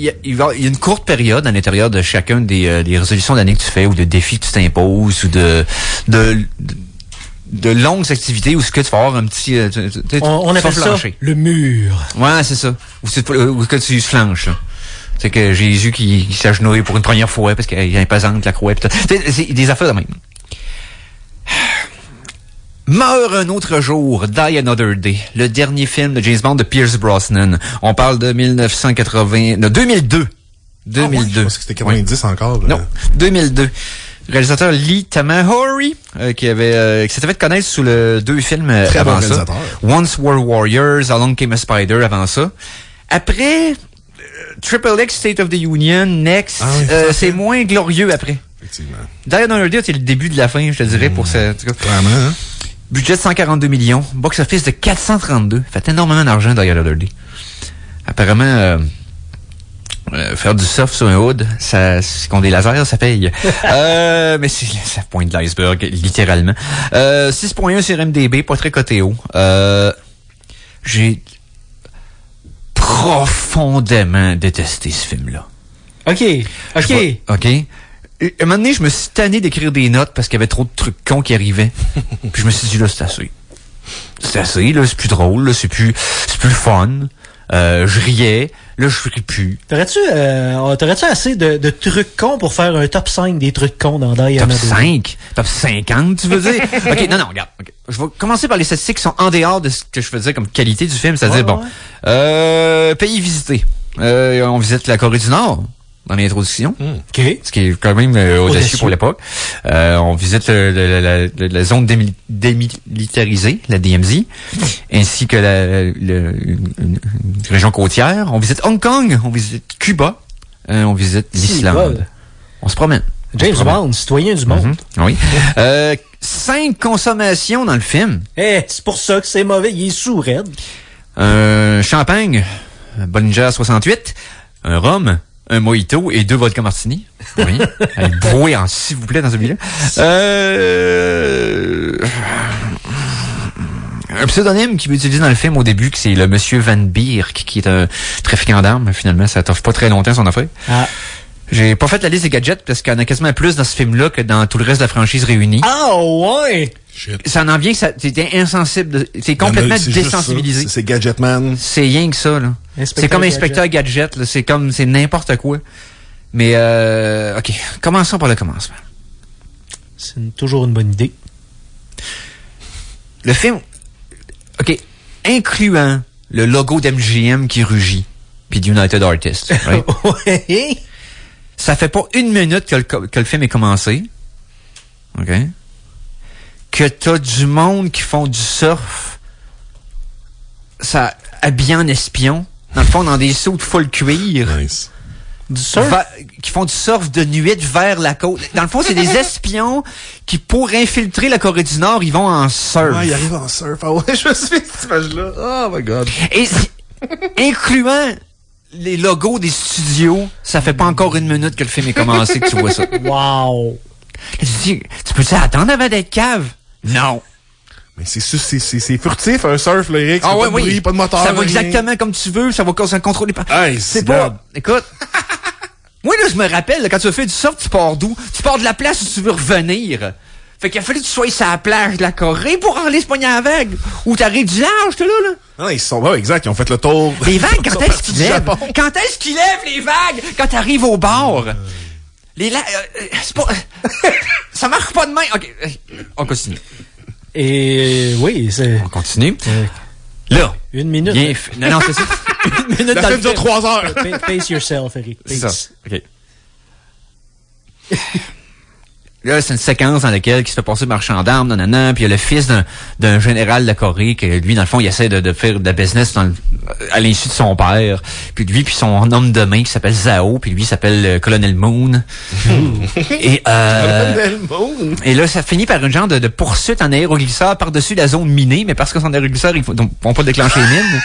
il y a une courte période à l'intérieur de chacun des résolutions d'année que tu fais ou de défis que tu t'imposes ou de de longues activités où ce que tu vas avoir un petit... On appelle ça le mur. Ouais, c'est ça. Où que tu flanches, là. C'est que Jésus qui s'agenouille pour une première fois parce qu'il est imposante, la croix. C'est des affaires de même. Meurt un autre jour, Die Another Day, le dernier film de James Bond de Pierce Brosnan. On parle de 2002. 2002. Ah ouais, je pensais que c'était 90 encore. Non, 2002. Réalisateur Lee Tamahori, qui s'était fait connaître sous le 2 films Très avant bon ça. réalisateur. Once Were Warriors, Along Came a Spider avant ça. Après, Triple X State of the Union, Next, c'est moins glorieux après. Effectivement. Die Another Day, c'est le début de la fin, je te dirais, pour ça. Vraiment, hein? Budget de 142 millions, box-office de 432. Fait énormément d'argent, Die Another Day. Apparemment, faire du surf sur un hood, ça, qu'on des lasers, ça paye. Mais ça pointe de l'iceberg, littéralement. 6.1 sur MDB, pas très coté haut. J'ai profondément détesté ce film-là. OK. Un moment donné, je me suis tanné d'écrire des notes parce qu'il y avait trop de trucs cons qui arrivaient. Puis je me suis dit, là, c'est assez. C'est assez, là, c'est plus drôle, là, c'est plus fun. Je riais, là, je ris plus. T'aurais-tu assez de trucs cons pour faire un top 5 des trucs cons dans Die Top Another Day? 5? Top 50, tu veux dire? OK, non, regarde. Okay. Je vais commencer par les statistiques qui sont en dehors de ce que je faisais comme qualité du film. C'est-à-dire, pays visité. On visite la Corée du Nord. Dans l'introduction. OK. Ce qui est quand même audacieux pour l'époque. On visite la zone démilitarisée, la DMZ, ainsi que une région côtière. On visite Hong Kong, on visite Cuba, on visite l'Islande. On se promène. James Bond, citoyen du monde. Oui. 5 consommations dans le film. C'est pour ça que c'est mauvais, il est sourd, raide. Champagne, Bollinger 68, un rhum, un mojito et 2 vodka martini. Oui. Broué en s'il vous plaît dans celui-là. Un pseudonyme qu'il utilise dans le film au début, que c'est le Monsieur Van Beer, qui est un trafiquant d'armes. Finalement, ça t'offre pas très longtemps son affaire. J'ai pas fait la liste des gadgets parce qu'il y en a quasiment plus dans ce film-là que dans tout le reste de la franchise réunie. Ah ouais! Ça en vient que t'es insensible. T'es complètement désensibilisé. C'est Gadgetman. C'est rien que ça, là. C'est comme Inspecteur Gadget, là. C'est n'importe quoi. Mais, OK. Commençons par le commencement. C'est toujours une bonne idée. Le film, OK, incluant le logo d'MGM qui rugit, puis d'United Artists, right? Ouais. Ça fait pas 1 minute que le film est commencé. OK? Que t'as du monde qui font du surf, ça habillé en espion, dans le fond, dans des sauts de full cuir. Nice. Du surf? Qui font du surf de nuit vers la côte. Dans le fond, c'est des espions qui, pour infiltrer la Corée du Nord, ils vont en surf. Ouais, ils arrivent en surf. Ah ouais, je me suis fait cette image-là. Oh my God. Et incluant les logos des studios, ça fait pas encore 1 minute que le film est commencé que tu vois ça. Wow! Tu peux-tu attendre avant d'être cave? Non. Mais c'est furtif, un surf, là, Eric. Ah ouais, pas de bruit, pas de moteur. Ça va rien. exactement comme tu veux, ça va contrôler pas. Hey, c'est pas. Écoute. Moi, là, je me rappelle, là, quand tu fais du surf, tu pars d'où? Tu pars de la place où tu veux revenir. Fait qu'il a fallu que tu sois sur la plage de la Corée pour aller se pogner à la vague. Ou t'arrives du large, toi, là. Non, ils sont là, exact, ils ont fait le tour. Les vagues, quand Ils sont est-ce partis qu'ils du lèvent? Japon. Quand est-ce qu'ils lèvent les vagues? Quand t'arrives au bord. C'est pas... ça marche pas de main. OK, on continue. Et oui, c'est... On continue. Là. 1 minute. Bien non, c'est ça. 1 minute La dans film le dure film. 3 heures. Pace yourself, Eric. C'est ça. Pace. OK. Là, c'est une séquence dans laquelle il se fait passer marchand d'armes, nanana, puis il y a le fils d'un général de la Corée que lui, dans le fond, il essaie de faire de la business à l'insu de son père. Puis lui, puis son homme de main qui s'appelle Zhao, puis lui, il s'appelle Colonel Moon. Et là, ça finit par une genre de poursuite en aéroglisseur par-dessus la zone minée, mais parce que son aéroglisseur, ils vont pas déclencher les mines.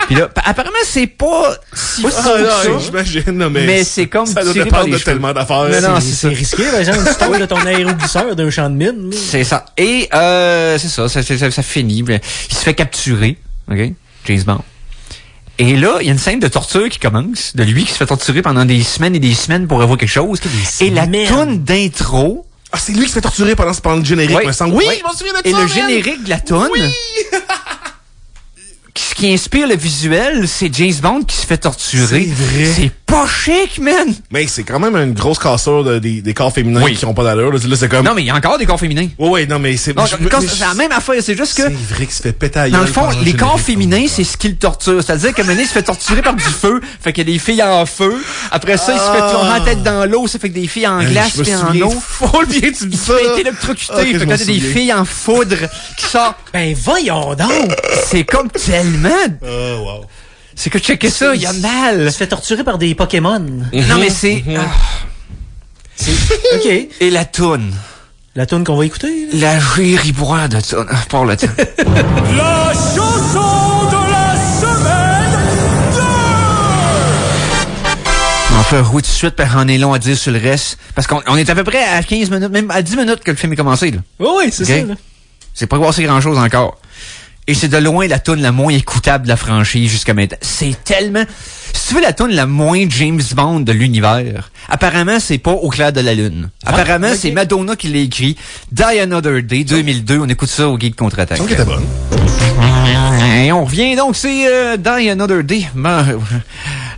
Puis là, apparemment, c'est pas si fou que ça. J'imagine, mais c'est comme ça doit tiré dépendre par les de cheveux. tellement d'affaires. Non, C'est risqué, par exemple, tu tombes de ton aéroglisseur d'un champ de mine. Là. C'est ça. Et c'est ça finit. Il se fait capturer, OK? James Bond. Et là, il y a une scène de torture qui commence, de lui qui se fait torturer pendant des semaines et des semaines pour avoir quelque chose. Et la toune d'intro Ah, c'est lui qui se fait torturer pendant le générique, Oui. me semble. Oui, Oui. je m'en souviens de ça. Et le man. générique de la toune, ce qui inspire le visuel, c'est James Bond qui se fait torturer. C'est vrai. C'est pas chic, man! Mais c'est quand même une grosse cassure des corps féminins Oui. qui ont pas d'allure. Là, c'est comme... Non, mais il y a encore des corps féminins. Ouais, non, mais c'est... Non, je- quand- mais- c'est la même affaire, c'est juste que... C'est vrai qu'il se fait péter à Dans le gueule fond, pendant les corps générique. féminins, c'est ce qui le torture. C'est-à-dire qu'à un moment donné, il se fait torturer par du feu. Fait qu'il y a des filles en feu. Après ça, il se fait plonger la tête dans l'eau. Ça fait que des filles en glace Je me puis en souviens eau. full bien, tu me dis Il ça. se fait électrocuter. Ok, je fait que m'en là, t'as des souviens. filles en foudre qui sortent. Ben, voyons donc! C'est comme tellement... Wow. C'est que checker ça, il y a mal. Il se fait torturer par des Pokémon. Non, mais c'est... OK. Et la toune. La tune qu'on va écouter, là. La gériboire de toune. Pour le temps. La chanson de la semaine 2! On va faire rouler tout de suite, parce qu'on est long à dire sur le reste. Parce qu'on est à peu près à 15 minutes, même à 10 minutes que le film est commencé, là. Oui, c'est Ok. ça, là. C'est pas passé grand-chose encore. Et c'est de loin la toune la moins écoutable de la franchise jusqu'à maintenant. C'est tellement... Si tu veux la toune la moins James Bond de l'univers, apparemment, c'est pas Au clair de la lune. Apparemment, ok. c'est Madonna qui l'a écrit. Die Another Day, 2002. On écoute ça au Geek Contre-Attaque. Donc, elle était bonne. Et on revient donc, c'est Die Another Day.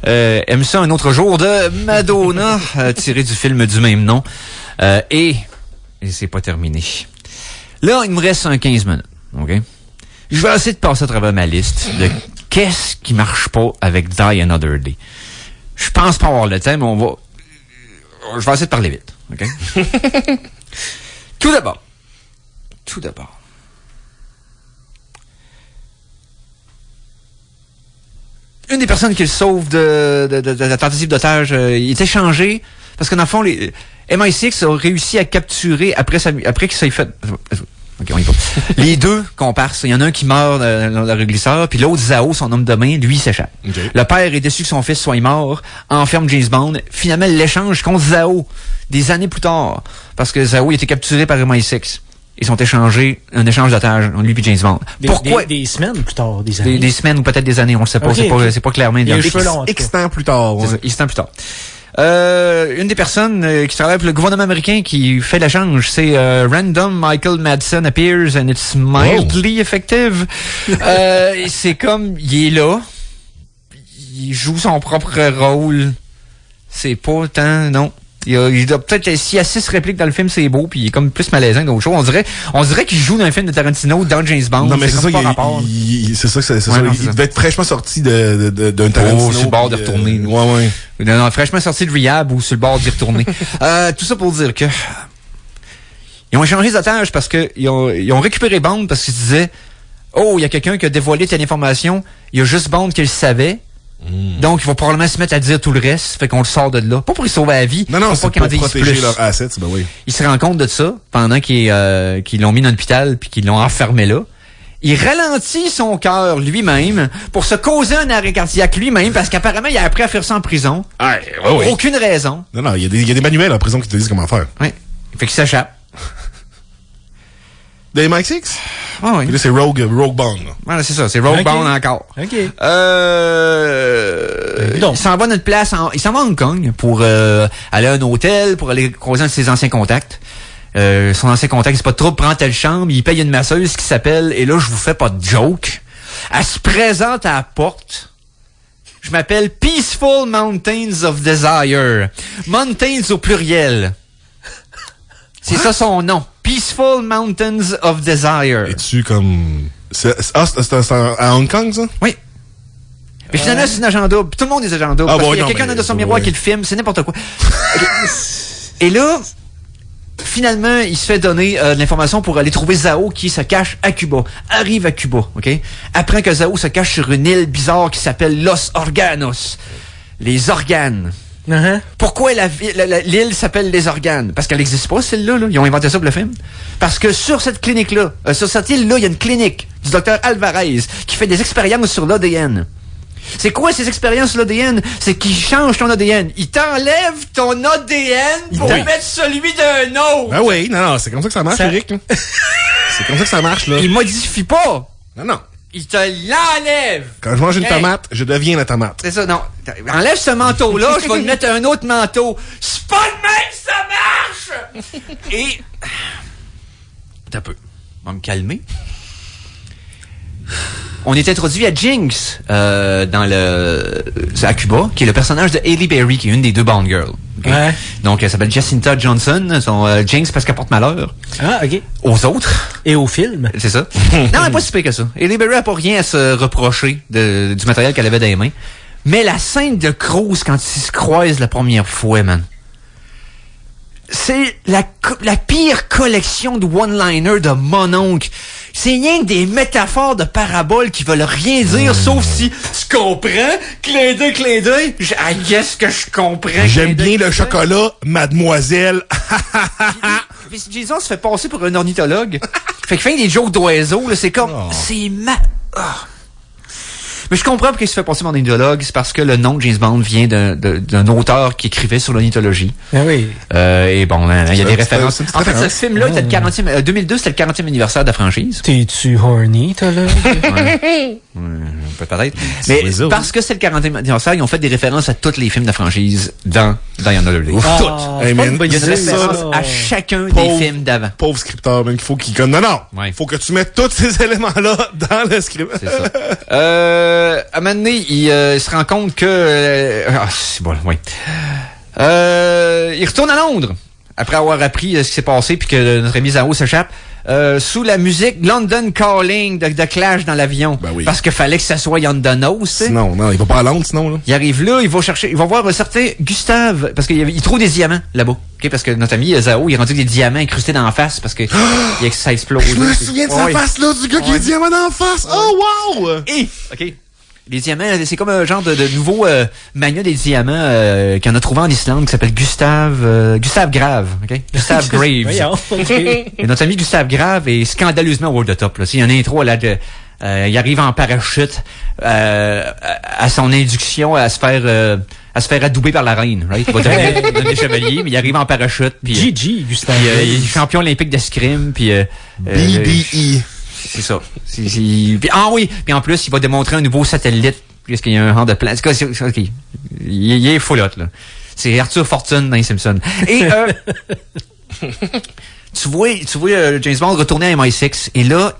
Aime ça un autre jour de Madonna, tiré du film du même nom. Et c'est pas terminé. Là, il me reste un 15 minutes. OK? Je vais essayer de passer à travers ma liste de qu'est-ce qui marche pas avec Die Another Day. Je pense pas avoir le temps, mais on va... Je vais essayer de parler vite. OK? Tout d'abord. Une des personnes qui le sauve de la tentative d'otage, il est échangé parce que dans le fond, les MI6 ont réussi à capturer après qu'il s'est fait. Ok, on y va. Les deux comparses, il y en a un qui meurt dans le réglisseur, puis l'autre Zao, son homme de main, lui il s'échappe. Okay. Le père est déçu que son fils soit mort, enferme James Bond. Finalement, l'échange contre Zao des années plus tard, parce que Zao il était capturé par MI6. Ils sont échangés, un échange d'otages, lui et James Bond. Pourquoi? Des semaines plus tard, des années. Des semaines ou peut-être des années, on ne sait pas. Ok, C'est pas clairement Il y a identifié. les cheveux longs, en tout X cas. temps plus tard. C'est Ouais. ça, X temps plus tard. Une des personnes qui travaille pour le gouvernement américain qui fait l'échange, c'est Random Michael Madsen appears and it's mildly effective. C'est comme, il est là, il joue son propre rôle. C'est pas tant, non. Il doit peut-être, s'il y a 6 répliques dans le film, c'est beau, puis il est comme plus malaisant que d'autres choses. On dirait qu'il joue dans un film de Tarantino, dans James Bond. Non, mais c'est ça, comme pas rapport. c'est ça, c'est ça. Ouais, non, Il c'est ça. devait être fraîchement sorti d'un Tarantino. sur le bord de puis, retourner. Ouais. Non, fraîchement sorti de rehab ou sur le bord d'y retourner. Tout ça pour dire que ils ont échangé les otages parce que ils ont récupéré Bond parce qu'ils se disaient il y a quelqu'un qui a dévoilé telle information, il y a juste Bond qui le savait. Donc, ils vont probablement se mettre à dire tout le reste, fait qu'on le sort de là. Pas pour y sauver la vie, Non, pas c'est qu'il en pour dise protéger plus. leurs assets, ben oui. Ils se rendent compte de ça pendant qu'ils l'ont mis dans l'hôpital puis qu'ils l'ont enfermé là. Il ralentit son cœur lui-même pour se causer un arrêt cardiaque lui-même parce qu'apparemment, il a appris à faire ça en prison. Ouais. Aucune raison. Non, il y a des manuels en prison qui te disent comment faire. Ouais. Fait qu'il s'échappe. De MI6? Ah oui. Puis là, c'est Rogue Bond. là. Voilà, c'est ça, c'est Rogue Ok. Bond encore. OK. Il s'en va à notre place, il s'en va à Hong Kong pour aller à un hôtel, pour aller croiser un de ses anciens contacts. Son ancien contact, c'est pas trop, prend telle chambre, il paye une masseuse qui s'appelle, et là, je vous fais pas de joke, elle se présente à la porte. Je m'appelle Peaceful Mountains of Desire. Mountains au pluriel. C'est ça son nom. Peaceful Mountains of Desire. Es-tu comme... c'est à Hong Kong, ça? Oui. Mais finalement, c'est une agent double. Tout le monde est agent double. Ah, parce bon, qu'il y a non, quelqu'un mais- dans son miroir ouais. qui le filme, c'est n'importe quoi. Et là, finalement, il se fait donner de l'information pour aller trouver Zao qui se cache à Cuba. Arrive à Cuba, OK? Apprend que Zao se cache sur une île bizarre qui s'appelle Los Organos. Les organes. Uh-huh. Pourquoi l'île s'appelle Les Organes? Parce qu'elle n'existe pas, celle-là. Là. Ils ont inventé ça pour le film. Parce que sur cette clinique-là, sur cette île-là, il y a une clinique du docteur Alvarez qui fait des expériences sur l'ADN. C'est quoi ces expériences sur l'ADN? C'est qu'il change ton ADN. Il t'enlève ton ADN pour Oui. mettre celui d'un autre. Ben oui, non, c'est comme ça que ça marche, Ça- Eric. là. C'est comme ça que ça marche, là. Il modifie pas. Non. Il te l'enlève. Quand je mange une Hey. tomate, je deviens la tomate. C'est ça, non. Enlève ce manteau-là, je vais te mettre un autre manteau. C'est pas le même, ça marche! Et... Attends un peu. On va me calmer. On est introduit à Jinx à Cuba, qui est le personnage de Halle Berry, qui est une des deux Bond Girls. Okay? Ouais. Donc, elle s'appelle Jacinta Johnson. Son Jinx parce qu'elle porte malheur Ah, OK. aux autres. Et au film. C'est ça. Non, elle n'est pas si pire que ça. Halle Berry n'a pas rien à se reprocher du matériel qu'elle avait dans les mains. Mais la scène de Cruise, quand ils se croisent la première fois, man, c'est la pire collection de one-liners de mon oncle. C'est rien que des métaphores de paraboles qui veulent rien dire, sauf si tu comprends. Clin d'œil. I guess que je comprends. J'aime bien le chocolat, mademoiselle. Puis Jason se fait passer pour un ornithologue. Fait qu'il fait des jokes d'oiseaux, là, c'est comme... C'est Mais je comprends pourquoi il se fait passer pour un ornithologue, c'est parce que le nom de James Bond vient d'un auteur qui écrivait sur l'ornithologie. Ah oui. Et bon, il y a des références. En fait, ce référence. film-là, était le 40e, 2002, c'était le 40e anniversaire de la franchise. T'es-tu horny, toi, là? Peut-être. Mais oiseau. parce que c'est le 40e anniversaire, ils ont fait des références à tous les films de la franchise dans Die Another Day. Ah, Hey, c'est pas man, une bonne Il y a une idée, référence ça. à chacun des Pauvre. films d'avant. Pauvre scripteur, man, qu'il faut qu'il comme, non, Ouais. faut que tu mettes tous ces éléments-là dans le script. C'est ça. À un moment donné, il se rend compte que... c'est bon, oui. Il retourne à Londres, après avoir appris ce qui s'est passé, puis que notre ami Zao s'échappe, sous la musique London Calling de Clash dans l'avion. Ben oui. Parce qu'il fallait que ça soit Yondonos, tu sais. Sinon, non, il va pas à Londres, sinon, là. Il arrive là, il va voir un certain Gustave, parce qu'il trouve des diamants là-bas. Okay, parce que notre ami Zao, il est rendu avec des diamants incrustés dans la face, parce que ça explose. Je me souviens de sa face, là, du gars qui a dit diamant dans la face. Oh, wow! Et, OK. Les diamants, c'est comme un genre de nouveau mania des diamants qu'on a trouvé en Islande qui s'appelle Gustave Grave, OK? Gustave Graves. Voyons, OK. Et notre ami Gustave Grave est scandaleusement over the top. Là. Il y a une intro là, il arrive en parachute à son induction à se faire adouber par la reine, right? Il va devenir des chevaliers, mais il arrive en parachute. Puis, GG, Gustave. il est champion olympique d'escrime, puis BBE. c'est ça. Puis, puis en plus, il va démontrer un nouveau satellite, puisqu'il y a un genre de plan. OK. Il est folotte, là. C'est Arthur Fortune dans les Simpsons. Et, tu vois James Bond retourner à MI6, et là,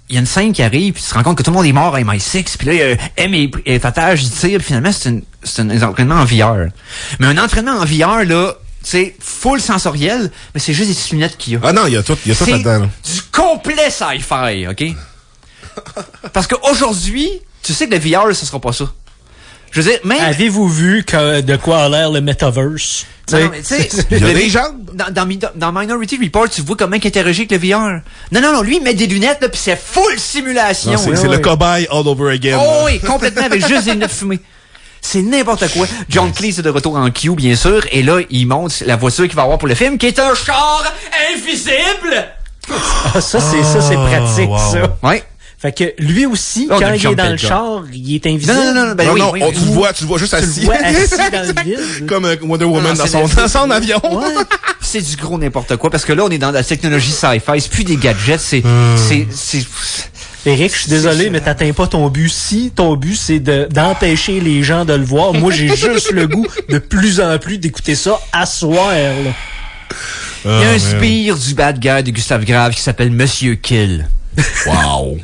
il y a une scène qui arrive, puis tu te rends compte que tout le monde est mort à MI6, puis là, M est otage, il tire, puis finalement, c'est un entraînement en VR. Mais un entraînement en VR, là, c'est full sensoriel, mais c'est juste des petites lunettes qu'il y a. Ah non, il y a tout C'est là-dedans, là. du complet sci-fi, OK? Parce qu'aujourd'hui, tu sais que le VR, ce sera pas ça. Je veux dire, même... Avez-vous vu de quoi a l'air le metaverse? Non, mais tu sais, Il y a des jambes. dans Minority Report, tu vois comment il interagit avec le VR. Non, lui, il met des lunettes, là, pis c'est full simulation. Non, c'est là. c'est le cobaye all over again. Oh oui, complètement, avec juste des lunettes fumées. C'est n'importe quoi. John Cleese est de retour en Q, bien sûr, et là, il monte la voiture qu'il va avoir pour le film, qui est un char invisible! Ah, ça, c'est pratique, wow. ça. Ouais. Fait que lui aussi, Oh, quand le il est jump dans le pad, char, il est invisible. Non, ben Non, oui, non, oui, tu le vois juste Tu assis. le vois assis dans le vide. Comme Wonder Woman Non, dans c'est son, dans son avion. Ouais. c'est du gros n'importe quoi, parce que là, on est dans la technologie sci-fi, c'est plus des gadgets, c'est... Eric, je suis désolé, mais t'atteins pas ton but. Si ton but, c'est d'empêcher les gens de le voir, moi, j'ai juste le goût de plus en plus d'écouter ça à soir, là. Il y a un sbire du bad guy de Gustave Grave qui s'appelle Monsieur Kill. Wow.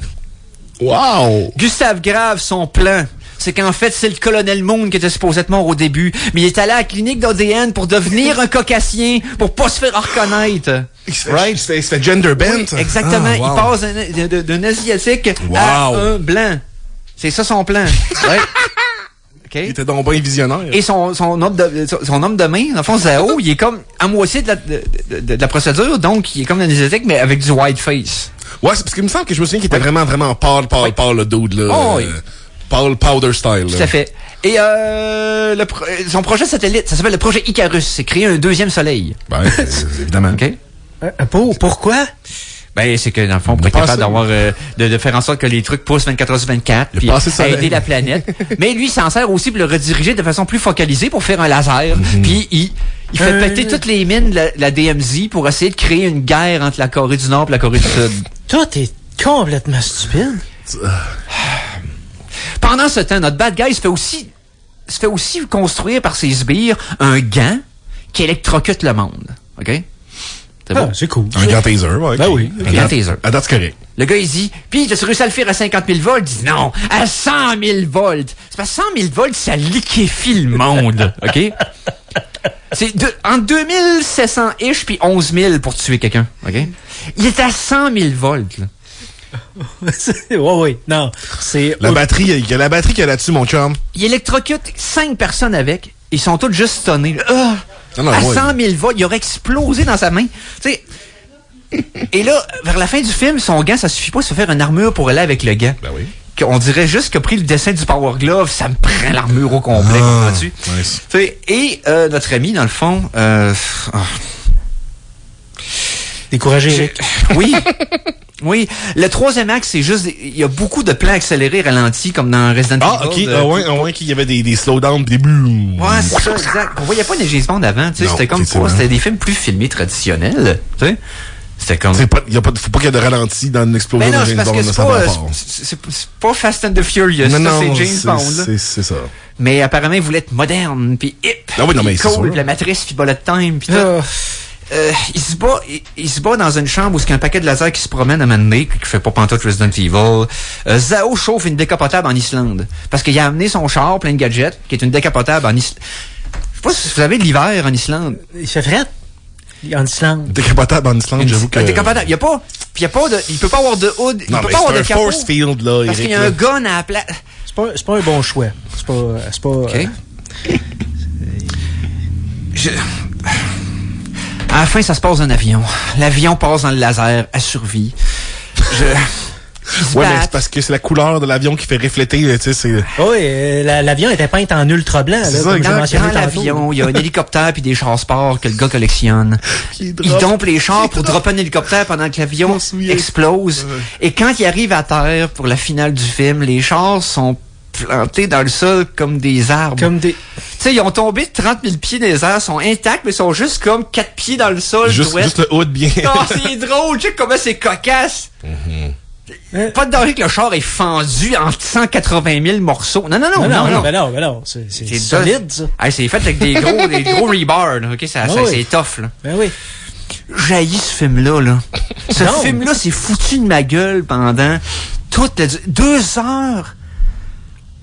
Wow. Gustave Grave, son plan, c'est qu'en fait, c'est le colonel Moon qui était supposé être mort au début, mais il est allé à la clinique d'ADN pour devenir un caucasien, pour pas se faire reconnaître. Il se fait gender bent. Oui, exactement. Ah, wow. Il passe d'un asiatique à Wow. un blanc. C'est ça son plan. Ouais. OK. Il était donc bien visionnaire. Et son homme de main, dans le fond, Zao, il est comme à moitié de la procédure, donc il est comme un asiatique, mais avec du white face. Ouais, c'est parce qu'il me semble que je me souviens qu'il était vraiment pâle, le dude, là. Oh, oui. Pâle powder style, là. Tout à fait. Et son projet satellite, ça s'appelle le projet Icarus. C'est créer un deuxième soleil. Ben, évidemment. OK? Pourquoi? Ben, c'est que, dans le fond, pour être capable d'avoir, de faire en sorte que les trucs poussent 24 heures sur 24, Il a puis passé ça aider la planète. Mais lui, il s'en sert aussi pour le rediriger de façon plus focalisée pour faire un laser. Puis il fait péter toutes les mines de la DMZ pour essayer de créer une guerre entre la Corée du Nord et la Corée du Sud. Toi, t'es complètement stupide. Pendant ce temps, notre bad guy se fait aussi construire par ses sbires un gant qui électrocute le monde. OK? C'est bon. C'est cool. Un grand taser, ouais. Ben oui. Un grand taser. À date, c'est correct. Le gars, il dit, puis t'as réussi à le faire à 50 000 volts? Il dit non, à 100 000 volts. C'est parce que 100 000 volts, ça liquéfie le monde, OK? C'est entre 2700-ish puis 11 000 pour tuer quelqu'un, OK? Il est à 100 000 volts, là. Oui. Non, c'est... La batterie, il y a la batterie qu'il y a là-dessus, mon chum. Il électrocute 5 personnes avec. Ils sont tous juste stunnés. Ah! Non, À ouais. 100 000 volts, il aurait explosé dans sa main. Tu sais. Et là, vers la fin du film, son gant, ça suffit pas à se faire une armure pour aller avec le gant. Ben oui. On dirait juste qu'il a pris le dessin du Power Glove, ça me prend l'armure au complet, comprends-tu? Nice. Tu sais, et notre ami, dans le fond, Découragé, Eric. oui. Oui. Le troisième acte, c'est juste... Il y a beaucoup de plans accélérés, ralentis, comme dans Resident Evil. Ouais, qu'il y avait des slowdowns pis des boum. Ouais, c'est ça, exact. On voyait pas les James Bond avant, tu sais. Non, C'était comme effectivement. pas... C'était des films plus filmés traditionnels, tu sais. C'était comme... Faut pas qu'il y ait de ralenti dans une explosion Mais non, de c'est James parce Bond, que là, c'est ça va pas... fort. C'est pas Fast and the Furious, Non, ça, non, c'est James Bond, là. c'est ça. Mais apparemment, il voulait être moderne, puis hip, Ah oui, non, mais puis c'est cool, sûr. puis la matrice, puis bullet time, puis tout. Il se bat dans une chambre où il y a un paquet de lasers qui se promène à un moment donné, qui fait pas pantoute Resident Evil. Zao chauffe une décapotable en Islande. Parce qu'il a amené son char plein de gadgets, qui est une décapotable en Islande. Je sais pas si vous avez l'hiver en Islande. Il fait fret. En Islande. Décapotable en Islande, j'avoue que... Un décapotable. Il peut pas avoir de hood, il Non, peut mais pas avoir c'est de un capot. force field, là, Parce Eric, qu'il y a là. un gun à la place. C'est pas un bon choix. C'est pas OK. À la fin, ça se passe dans un avion. L'avion passe dans le laser, elle survit. Ils se Ouais, mais battent. c'est parce que c'est la couleur de l'avion qui fait refléter, tu sais, c'est... Oui, l'avion était peint en ultra blanc, là, C'est ça, comme j'ai exact. mentionné Dans tantôt. l'avion, il y a un hélicoptère puis des chars sport que le gars collectionne. Il dompe les chars pour dropper un hélicoptère pendant que l'avion explose. Et quand il arrive à terre pour la finale du film, les chars sont plantés dans le sol comme des arbres. Comme des... Tu sais, ils ont tombé de 30 000 pieds des airs, sont intacts, mais sont juste comme 4 pieds dans le sol. Juste le hood bien... Non, c'est drôle, tu sais comment c'est cocasse. Pas de danger que le char est fendu en 180 000 morceaux. Non. Ben non, c'est solide, ça. Hey, c'est fait avec des gros rebars, là. OK, Ah oui. c'est tough, là. Ben oui. J'haïs ce film-là, là. Ce Non. film-là s'est foutu de ma gueule pendant toute la...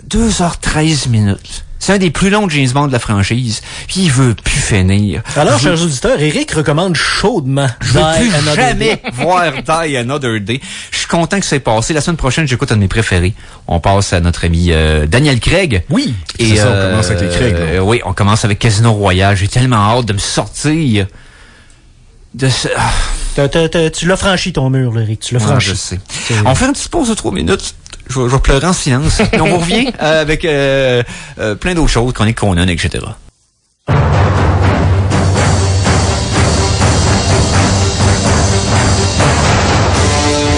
2h13 minutes. C'est un des plus longs James Bond de la franchise. Puis il veut plus finir. Alors, chers auditeurs, Eric recommande chaudement Je veux Die plus Another jamais Day. voir Die Another Day. Je suis content que ça ait passé. La semaine prochaine, j'écoute un de mes préférés. On passe à notre ami Daniel Craig. Oui. Et C'est ça, on commence avec les Craig, là. oui, on commence avec Casino Royale. J'ai tellement hâte de me sortir de ce... Tu l'as franchi, ton mur, là, Eric. Tu l'as Ouais, franchi. je sais. On fait une petite pause de 3 minutes. Je vais pleurer en silence. Et on revient avec plein d'autres choses, chronique Conan, etc.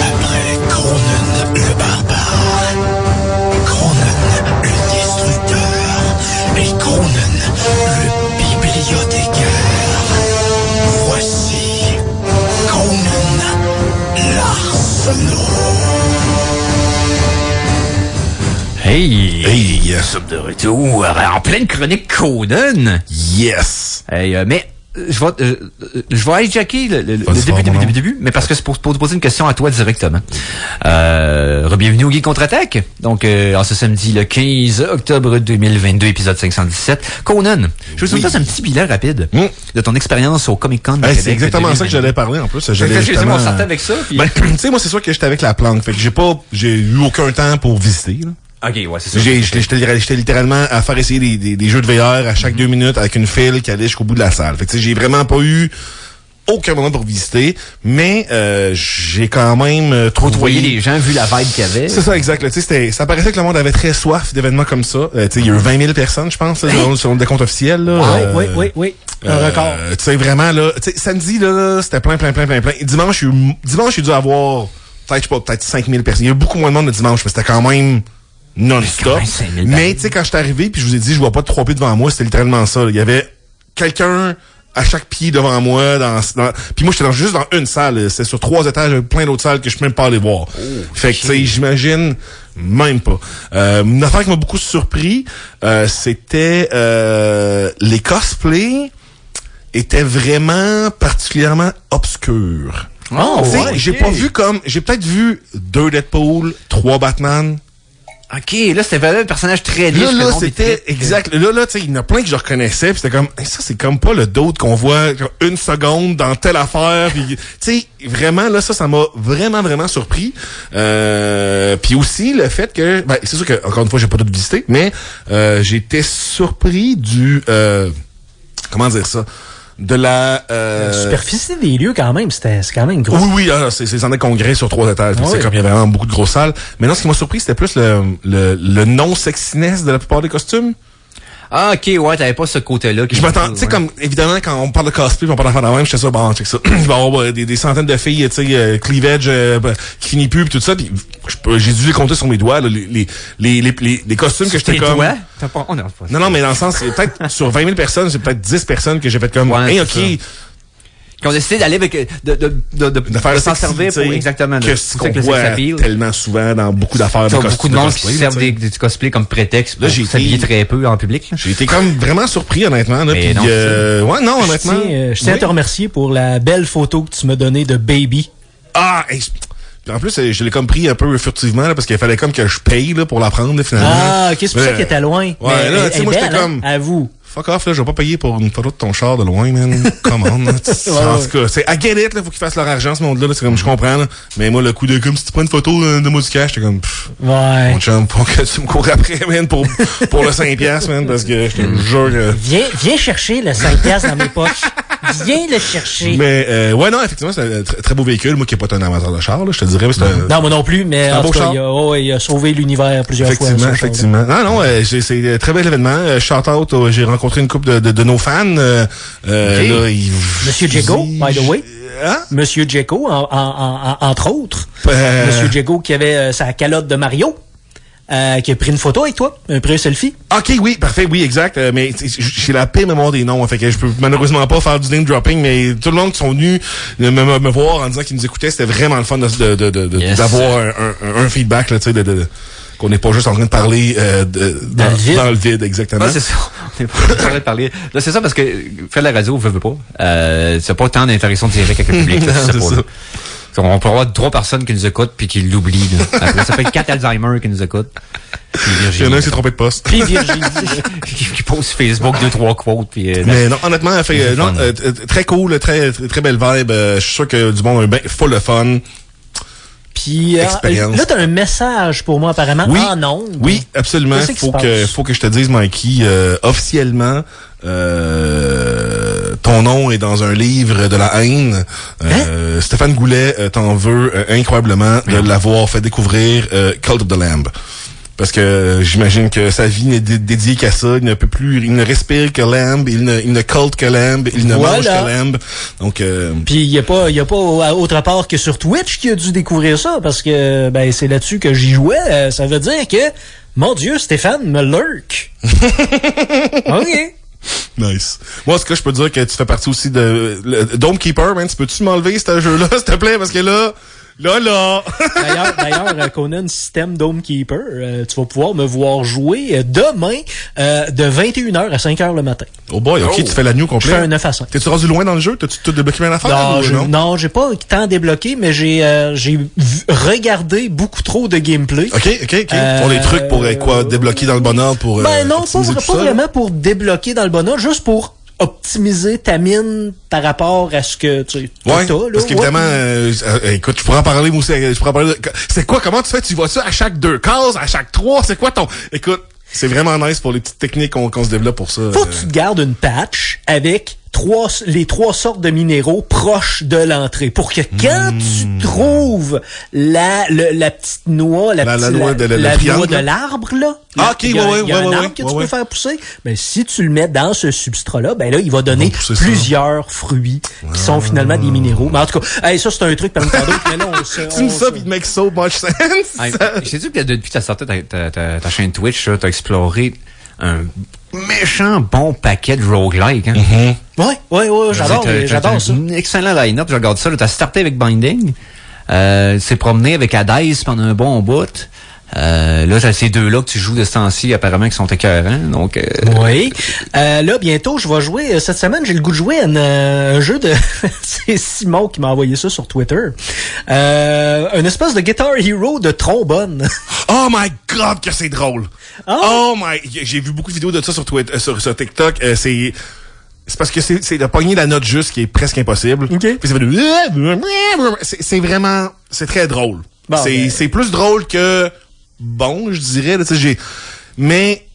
Après Conan le barbare, Conan le destructeur et Conan le bibliothécaire, voici Conan l'Arsenault. Hey! Nous sommes de retour en pleine chronique Conan. Yes! Hey, mais je vais hijacker le début, mais parce que c'est pour te poser une question à toi directement. Bienvenue au Geek Contre-Attaque. Donc, en ce samedi, le 15 octobre 2022, épisode 517. Conan, je veux te faire un petit bilan rapide de ton expérience au Comic-Con de Hey, Québec. c'est exactement ça que j'allais parler, en plus. On sortait avec ça. Puis... Ben, tu sais, moi, c'est sûr que j'étais avec la planque. Fait que j'ai eu aucun temps pour visiter, là. OK, ouais, c'est ça. J'étais littéralement à faire essayer des jeux de VR à chaque 2 minutes avec une file qui allait jusqu'au bout de la salle. Fait que, tu sais, j'ai vraiment pas eu aucun moment pour visiter, mais j'ai quand même Côtoyer les gens, vu la vibe qu'il y avait. C'est ça, exact. Là, tu sais, ça paraissait que le monde avait très soif d'événements comme ça. Tu sais, il y a eu 20 000 personnes, je pense, là, selon le décompte officiel. Là, Oui. Un record. Tu sais, vraiment, là, tu sais, samedi, là, c'était plein. Dimanche, j'ai dû avoir peut-être 5 000 personnes. Il y a eu beaucoup moins de monde le dimanche, mais c'était quand même non-stop. Mais, tu sais, quand je suis arrivé, puis je vous ai dit, je vois pas de 3 pieds devant moi, c'était littéralement ça. Là. Il y avait quelqu'un à chaque pied devant moi. Puis moi, j'étais juste dans une salle. C'était sur 3 étages, plein d'autres salles que je peux même pas aller voir. Fait que, tu sais, j'imagine même pas. Une affaire qui m'a beaucoup surpris, c'était les cosplays étaient vraiment particulièrement obscur. Oh, Tu sais, ouais, j'ai ok. pas vu j'ai peut-être vu 2 Deadpool, 3 Batman. OK, là, c'était vraiment un personnage très riche. Là, c'était exact. Là, tu sais, il y en a plein que je reconnaissais, puis c'était comme, hey, ça, c'est comme pas le d'autre qu'on voit genre, 1 seconde dans telle affaire, puis tu sais, vraiment, là, ça m'a vraiment surpris. Puis aussi, le fait que, ben, c'est sûr que, encore une fois, j'ai pas tout visité, mais, j'étais surpris du, comment dire ça? De la superficie des lieux, quand même, c'est quand même gros. Oui, c'est en congrès sur 3 étages. Ah C'est oui. comme il y avait vraiment beaucoup de grosses salles. Mais non, ce qui m'a surpris, c'était plus le non-sexiness de la plupart des costumes. Ah, OK, ouais, t'avais pas ce côté-là. Je m'attends, tu sais, comme, évidemment, quand on parle de cosplay, on parle d'affaires de même, j'étais ça, bon, check ça. Il va y avoir des centaines de filles, tu sais, cleavage, qui finit plus, pis tout ça, pis j'ai dû les compter sur mes doigts, là, les costumes que j'étais comme... Toi? T'as pas... Oh, non, pas ça. Non, mais dans le sens, c'est peut-être, sur 20 000 personnes, c'est peut-être 10 personnes que j'ai fait comme, Ouais, hey, c'est ok, Qui ont décidé d'aller avec... de faire de le s'en sexy, servir pour... tu sais, Exactement. que ce qu'on voit tellement souvent dans beaucoup d'affaires de T'as costumes. beaucoup de monde qui cosplay, servent tu sais. des cosplays comme prétexte Là, pour j'ai s'habiller été- très peu en public. Là. J'ai été comme vraiment surpris, honnêtement. Là, Mais puis, non, ouais, non, honnêtement. Je tiens à te remercier pour la belle photo que tu m'as donnée de Baby. Ah, hey, puis en plus, je l'ai comme pris un peu furtivement, là, parce qu'il fallait comme que je paye là, pour la prendre, là, finalement. Ah, ok, c'est pour ça qu'elle était loin. Ouais, Mais là, elle tu sais, est moi, j'étais belle, hein, comme... à vous. Fuck off, là, je vais pas payer pour une photo de ton char de loin, man. Come on, là. En tout cas, c'est I get it, là, faut qu'ils fassent leur argent, ce monde-là, là, c'est comme, je comprends, là. Mais moi, le coup de, comme si tu prends une photo de moi du cash, j'étais comme, Ouais. mon chum, pour que tu me cours après, man, pour le 5$, man, parce que je te jure que... Viens chercher le 5$ dans mes poches. Viens le chercher. Mais, ouais, non, effectivement, c'est un très beau véhicule. Moi qui n'ai pas un amateur de char, là, je te dirais, mais c'est un... Non, moi non plus, mais un en beau tout cas, char. il a sauvé l'univers plusieurs fois. Effectivement, ce char-là. effectivement. Non, c'est un très bel événement. Shout out, j'ai rencontré une couple de nos fans. Là, Monsieur Djeko, by the way. Hein? Monsieur Djeko, entre autres. Euh, Monsieur Djeko qui avait sa calotte de Mario. Qui a pris une photo avec toi, un selfie. OK, oui, parfait, oui, exact. Mais j'ai la pire mémoire des noms. Fait que je peux malheureusement pas faire du name dropping, mais tout le monde qui sont venus me voir en disant qu'ils nous écoutaient, c'était vraiment le fun Yes. d'avoir un feedback, là, tu sais, qu'on n'est pas juste en train de parler Dans le vide. Dans le vide, exactement. Ouais, c'est ça. On est pas en train de parler. Là, c'est ça parce que faire de la radio, veut pas. C'est pas tant d'interaction directe avec le public. Là, C'est ça. On peut avoir 3 personnes qui nous écoutent puis qui l'oublient. Là. Après, ça fait 4 Alzheimer qui nous écoutent. Puis Il y Virginie. en a un qui s'est trompé de poste. Puis Virginie. qui pose sur Facebook 2-3 quotes. Puis, Mais non, honnêtement, elle fait, C'est non, fun. très cool, très belle vibe. Je suis sûr que du monde est full de fun. Puis Expérience. là, t'as un message pour moi, apparemment, Oui. en ondes. Oui, absolument. Qu'est-ce qui se Faut passe? que je te dise, Mikey, officiellement, ton nom est dans un livre de la haine. Stéphane Goulet t'en veut incroyablement de l'avoir fait découvrir Cult of the Lamb. Parce que j'imagine que sa vie n'est dédiée qu'à ça. Il ne peut plus, il ne respire que Lamb, il ne culte que Lamb, il ne mange que Lamb. Donc, Puis il y a pas autre part que sur Twitch qui a dû découvrir ça, parce que ben c'est là-dessus que j'y jouais. Ça veut dire que, mon Dieu, Stéphane me lurk. OK. nice. Moi, en tout cas, je peux te dire que tu fais partie aussi de Dome Keeper, man. Peux-tu m'enlever ce jeu-là, s'il te plaît? Parce que là. D'ailleurs, Conan System Dome Keeper, tu vas pouvoir me voir jouer demain de 21h à 5h le matin. Oh boy, ok, tu fais la nuit au Je complet. fais un 9 à 5. T'es-tu rendu loin dans le jeu? T'as-tu tout débloqué bien l'affaire? Non, j'ai pas tant débloqué, mais j'ai regardé beaucoup trop de gameplay. Ok. Pour les trucs pour quoi? Débloquer dans le bon ordre pour. Ben non, optimiser tout pas ça, vraiment pour débloquer dans le bon ordre, juste pour optimiser ta mine par rapport à ce que tu Ouais, as, là. parce qu'évidemment, écoute, je pourrais en parler, moi aussi, c'est quoi, comment tu fais? Tu vois ça à chaque 2 cases, à chaque 3? C'est quoi ton... Écoute, c'est vraiment nice pour les petites techniques qu'on se développe pour ça. Faut que tu te gardes une patch avec les 3 sortes de minéraux proches de l'entrée pour que quand tu trouves la petite noix, la noix de l'arbre, là. Ah, ok, il y a un ouais, arbre que tu peux faire pousser. Ben, si tu le mets dans ce substrat-là, ben là, il va donner plusieurs fruits qui sont finalement des minéraux. Mais en tout cas, hey, ça, c'est un truc parmi tant d'autres, mais là, tu me dis ça, it makes so much sense. Sais-tu que depuis que t'as sorti ta chaîne Twitch, t'as exploré un méchant bon paquet de roguelike, hein? Ouais, j'adore ça. Un excellent line-up, je regarde ça. T'as starté avec Binding, s'est promené avec Hades pendant un bon bout. Là, t'as ces deux-là que tu joues de ce temps-ci, apparemment, qui sont écœurants. Donc, Oui. Là, bientôt, je vais jouer. Cette semaine, j'ai le goût de jouer à un jeu de... C'est Simon qui m'a envoyé ça sur Twitter. Un espèce de Guitar Hero de trombone. Oh my God, que c'est drôle! Ah. Oh my... J'ai vu beaucoup de vidéos de ça sur Twitter, sur TikTok. C'est parce que c'est de pogner la note juste qui est presque impossible. OK. Puis ça fait c'est vraiment... C'est très drôle. Bon, c'est plus drôle que... Bon, je dirais. Là, mais...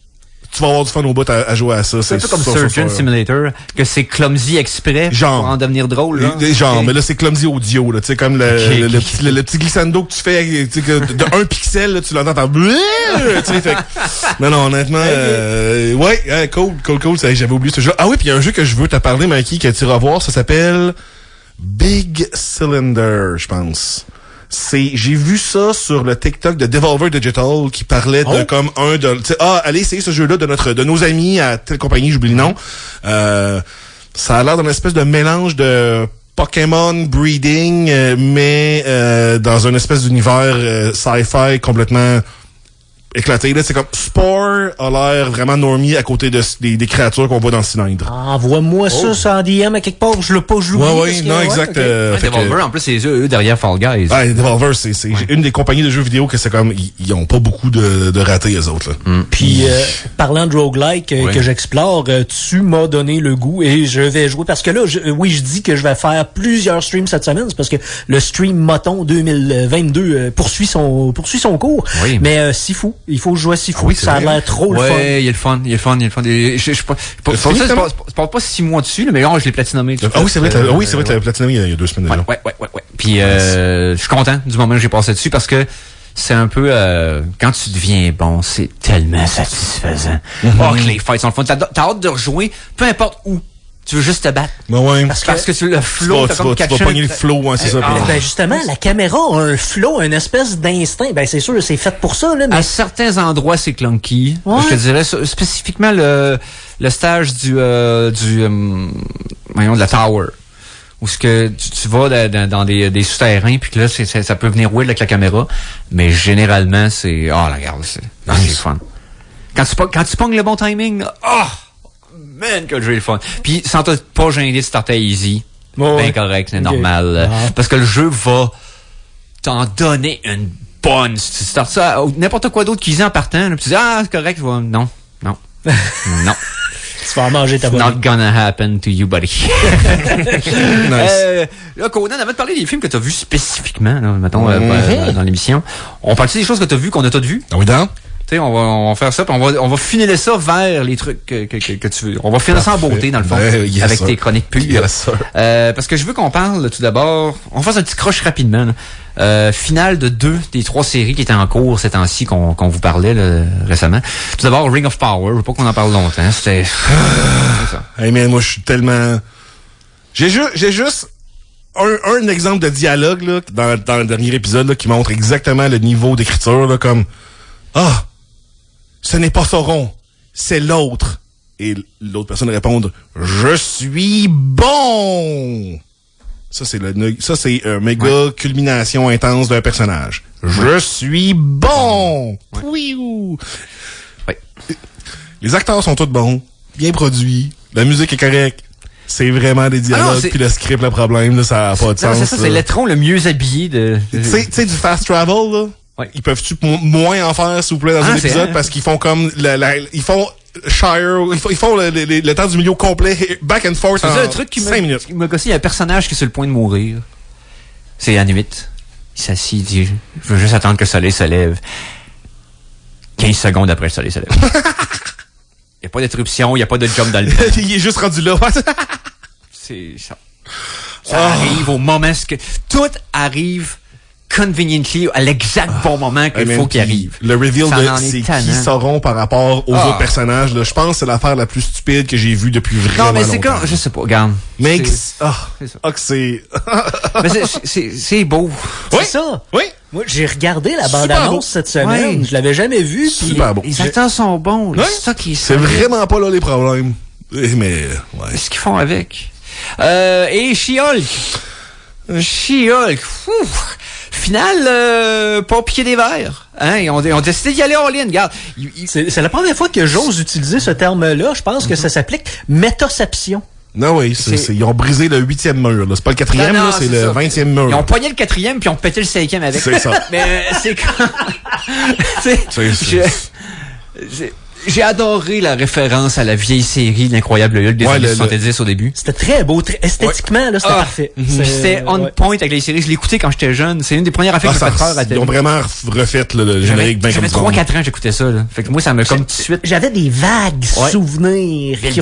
Tu vas avoir du fun au bout à jouer à ça. c'est un peu comme Surgeon Simulator, que c'est clumsy exprès genre, pour en devenir drôle. Là. Genre, Okay. mais là, c'est clumsy audio, là. Tu sais, comme le petit glissando que tu fais, tu sais, que de 1 pixel, là, tu l'entends par... tu sais, fait que... Non, honnêtement, ouais, cool. J'avais oublié ce jeu. Ah oui, puis il y a un jeu que je veux te parler, Mikey, que tu iras voir, ça s'appelle Big Cylinder, je pense. J'ai vu ça sur le TikTok de Devolver Digital qui parlait de comme allez essayer ce jeu-là de nos amis à telle compagnie, j'oublie le nom. Ça a l'air d'un espèce de mélange de Pokémon breeding, mais dans un espèce d'univers sci-fi complètement éclaté. Là, c'est comme Spore a l'air vraiment normie à côté des créatures qu'on voit dans le cylindre. Envoie-moi ça en DM à quelque part. Je l'ai pas joué. Ouais, non, exact. Devolver, en plus, c'est eux derrière Fall Guys. Ouais, Devolver, c'est une des compagnies de jeux vidéo que c'est comme, ils ont pas beaucoup de ratés, eux autres, là. Puis, parlant de roguelike que j'explore, tu m'as donné le goût et je vais jouer parce que là, je dis que je vais faire plusieurs streams cette semaine, c'est parce que le stream Moton 2022 poursuit son cours. Oui. Mais Sifu, il faut jouer à Sifu. Ça a l'air trop le fun. Ouais, il est le fun. Je parle pas 6 mois dessus, là, mais là, je l'ai platinomé. Ah oui, c'est vrai que la platinomé il y a 2 semaines déjà. Ouais. Puis, je suis content du moment que j'ai passé dessus parce que c'est un peu, quand tu deviens bon, c'est tellement satisfaisant. Oh, que les fights sont le fun. T'as hâte de rejouer, peu importe où. Tu veux juste te battre. Ouais. Parce que tu le flow, tu vas pogner le flow, hein, c'est ça. Ben justement, la caméra a un flow, une espèce d'instinct. Ben c'est sûr, c'est fait pour ça, là. Mais... À certains endroits, c'est clunky. Ouais. Je te dirais spécifiquement le stage de la tower. Où ce que tu vas dans des souterrains, puis que là, ça peut venir weird avec la caméra. Mais généralement, c'est... Oh, regarde, c'est fun. Quand tu pognes le bon timing, man, que le jeu est le fun. Puis, sans te pas gêner de starter easy, ben correct, c'est normal. Parce que le jeu va t'en donner une bonne. Si tu startes ça, n'importe quoi d'autre qu'ils en partant, là, puis tu dis, c'est correct, non. Non. Tu vas en manger ta bonne. Not gonna happen to you, buddy. Nice. Là, Conan, avant de parler des films que t'as vus spécifiquement, là, mettons, dans l'émission, on parle-tu des choses que t'as vues, qu'on a toutes vues? Ah oui, dans? Tu sais, on va faire ça, puis on va filer ça vers les trucs que tu veux. On va finir ça en beauté, dans le fond, avec tes chroniques pures. Parce que je veux qu'on parle, tout d'abord, on fasse un petit croche rapidement, là. Finale de 2 des 3 séries qui étaient en cours ces temps-ci qu'on vous parlait là, récemment. Tout d'abord, Ring of Power. Je veux pas qu'on en parle longtemps. C'était... Hey man, moi je suis tellement... J'ai juste un exemple de dialogue là, dans le dernier épisode là, qui montre exactement le niveau d'écriture là, comme ce n'est pas Sauron, c'est l'autre. Et l'autre personne répond je suis bon. Ça c'est un méga culmination intense d'un personnage. Je suis bon. Oui. Ouais. Les acteurs sont tous bons, bien produits, la musique est correcte. C'est vraiment des dialogues, puis le script, le problème, là, ça n'a pas de sens. C'est l'étron le mieux habillé de... Tu sais, du fast travel, là? Ouais. Ils peuvent-tu moins en faire, s'il vous plaît, dans un épisode, parce qu'ils font comme ils font Shire, ils font le temps du milieu complet, back and forth en 5 minutes. Il m'a gossé, il y a un personnage qui est sur le point de mourir. C'est Anuit. Il s'assit, il dit, je veux juste attendre que le soleil se lève. 15 secondes après le soleil se lève. Il n'y a pas d'interruption, il n'y a pas de jump dans le temps. Il est juste rendu là. C'est ça. Ça arrive au moment que... Tout arrive conveniently à l'exact bon moment qu'il faut qu'il arrive. Le reveal de c'est qui Sauron par rapport aux autres personnages, là, je pense que c'est l'affaire la plus stupide que j'ai vue depuis vraiment longtemps. Non, mais c'est comme... Je sais pas, regarde. Mais c'est c'est beau. Oui. C'est ça. Oui. Moi, j'ai regardé la bande-annonce cette semaine. Je l'avais jamais vue. Super beau. Les acteurs sont bons. Ouais. C'est ça qui est... C'est vraiment pas là les problèmes. Mais, ouais. Qu'est-ce qu'ils font avec? Et She-Hulk. She-Hulk. final, pas piquer des verres. Hein? Ils ont décidé d'y aller all-in. Regarde. C'est la première fois que j'ose utiliser ce terme-là. Je pense que ça s'applique métaception. Non, oui, ils ont brisé le 8e mur. Là. C'est pas le 4e, Non, là, c'est le 20e mur. Ils ont poigné le 4e puis ils ont pété le 5e avec. C'est ça. Mais c'est quand... J'ai adoré la référence à la vieille série L'Incroyable Hulk des années 70 au début. C'était très beau. Esthétiquement, là, c'était parfait. C'était on point avec les séries. Je l'écoutais quand j'étais jeune. C'est une des premières affaires qui m'a fait peur à télé. Ils ont vraiment refait le générique bien comme ça. J'avais 3-4 ans j'écoutais ça. Là. Fait que moi, ça me comme tout de suite... J'avais des vagues souvenirs qui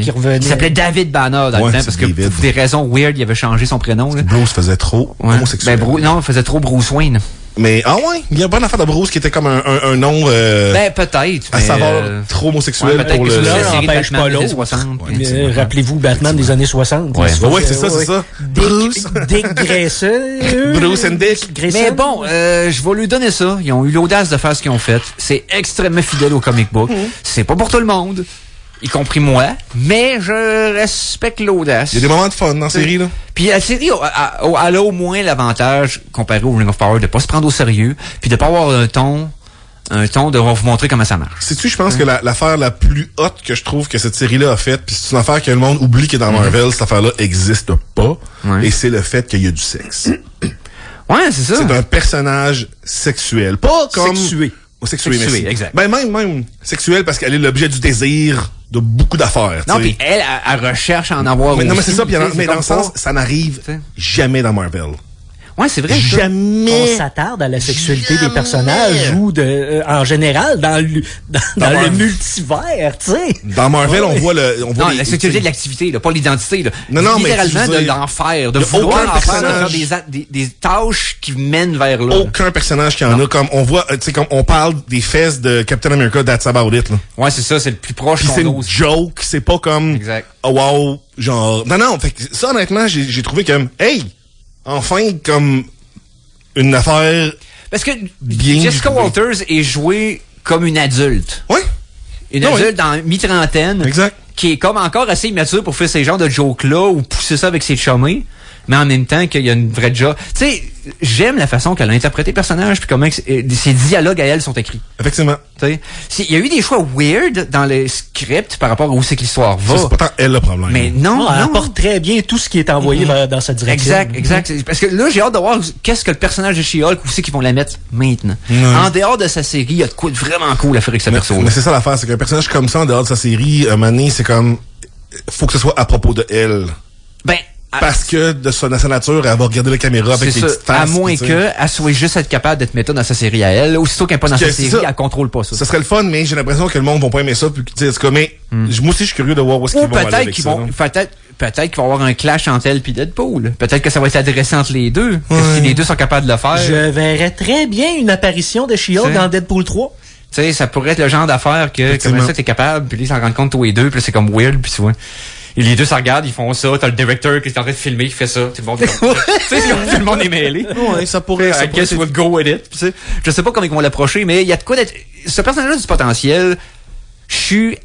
revenaient. Il s'appelait David Banner dans le temps parce que pour des raisons weird, il avait changé son prénom. Là. Bruce faisait trop homosexuel. Non, il faisait trop Bruce Wayne. Mais, il y a pas une affaire de Bruce qui était comme un nom, peut-être. À savoir trop homosexuel pour le... La série n'empêche pas l'autre. 60. Rappelez-vous Batman des années 60. Ouais, c'est ça. Bruce. Dick Grayson. Bruce and Dick. Grayson. Mais bon, je vais lui donner ça. Ils ont eu l'audace de faire ce qu'ils ont fait. C'est extrêmement fidèle au comic book. C'est pas pour tout le monde. Y compris moi, mais je respecte l'audace. Il y a des moments de fun dans la série, là. Puis la série, elle a au moins l'avantage, comparé au Ring of Power, de pas se prendre au sérieux, puis de pas avoir un ton de vous montrer comment ça marche. Sais-tu, je pense que l'affaire la plus haute que je trouve que cette série-là a faite, puis c'est une affaire que le monde oublie que dans Marvel, cette affaire-là existe pas, et c'est le fait qu'il y a du sexe. Ouais, c'est ça. C'est un personnage sexuel. Pas comme... Sexué, exact. Ben, même sexuel parce qu'elle est l'objet du désir de beaucoup d'affaires. Non, puis elle recherche à en avoir mais aussi. Non, mais c'est ça, mais dans le sens, ça n'arrive jamais dans Marvel. Ouais, c'est vrai. Jamais. On s'attarde à la sexualité des personnages ou en général dans le multivers, tu sais. Dans Marvel, on voit la sexualité de l'activité, là, pas l'identité, là. Non, littéralement mais de l'enfer, de vouloir en faire, de faire des tâches qui mènent vers là. Aucun personnage qui en a, comme on voit, tu sais, comme on parle des fesses de Captain America, That's About It, là. Ouais, c'est ça, c'est le plus proche qu'on ose. C'est une joke, c'est pas comme, exact. Oh wow, genre, non, fait que ça, honnêtement, j'ai trouvé comme, hey! Enfin, comme une affaire. Parce que Jessica Walters est jouée comme une adulte. Oui. Une adulte dans mi-trentaine. Exact. Qui est comme encore assez immature pour faire ces genres de jokes-là ou pousser ça avec ses chummés. Mais en même temps qu'il y a une vraie job. Tu sais, j'aime la façon qu'elle a interprété le personnage puis comment ses dialogues à elle sont écrits. Effectivement. Tu sais, il y a eu des choix weird dans le script par rapport à où c'est que l'histoire va. Ça, c'est pas tant elle le problème. Mais non, elle apporte très bien tout ce qui est envoyé dans cette direction. Exact. Parce que là, j'ai hâte de voir qu'est-ce que le personnage de She-Hulk, où c'est qu'ils vont la mettre maintenant. En dehors de sa série, il y a de quoi de vraiment cool à faire avec sa perso. Mais c'est ça l'affaire, c'est qu'un personnage comme ça, en dehors de sa série, à un moment donné, c'est comme, faut que ce soit à propos de elle. Parce que de sa nature, elle va regarder la caméra avec les petites faces. À moins qu'elle soit juste être capable d'être méta dans sa série à elle. Aussitôt qu'elle n'est pas dans sa série, elle contrôle pas ça. Ça serait le fun, mais j'ai l'impression que le monde va pas aimer ça. Puis, mais moi aussi, je suis curieux de voir où est-ce qu'ils vont aller avec ça. Peut-être qu'il va y avoir un clash entre elle et Deadpool. Peut-être que ça va être adressé entre les deux. Si les deux sont capables de le faire. Je verrais très bien une apparition de She-Hulk dans Deadpool 3. Tu sais, ça pourrait être le genre d'affaire que, comme ça, t'es capable, puis là, ils s'en rendent compte tous les deux, puis là, c'est comme weird, puis tu vois. Et les deux se regardent, ils font ça, t'as le directeur qui est en train de filmer, qui fait ça, tout le monde, tu sais, tout le monde est mêlé. Ouais, ça pourrait, I guess we'll go with it. Tu sais, je sais pas comment ils vont l'approcher, mais il y a de quoi d'être, ce personnage-là a du potentiel. Je suis,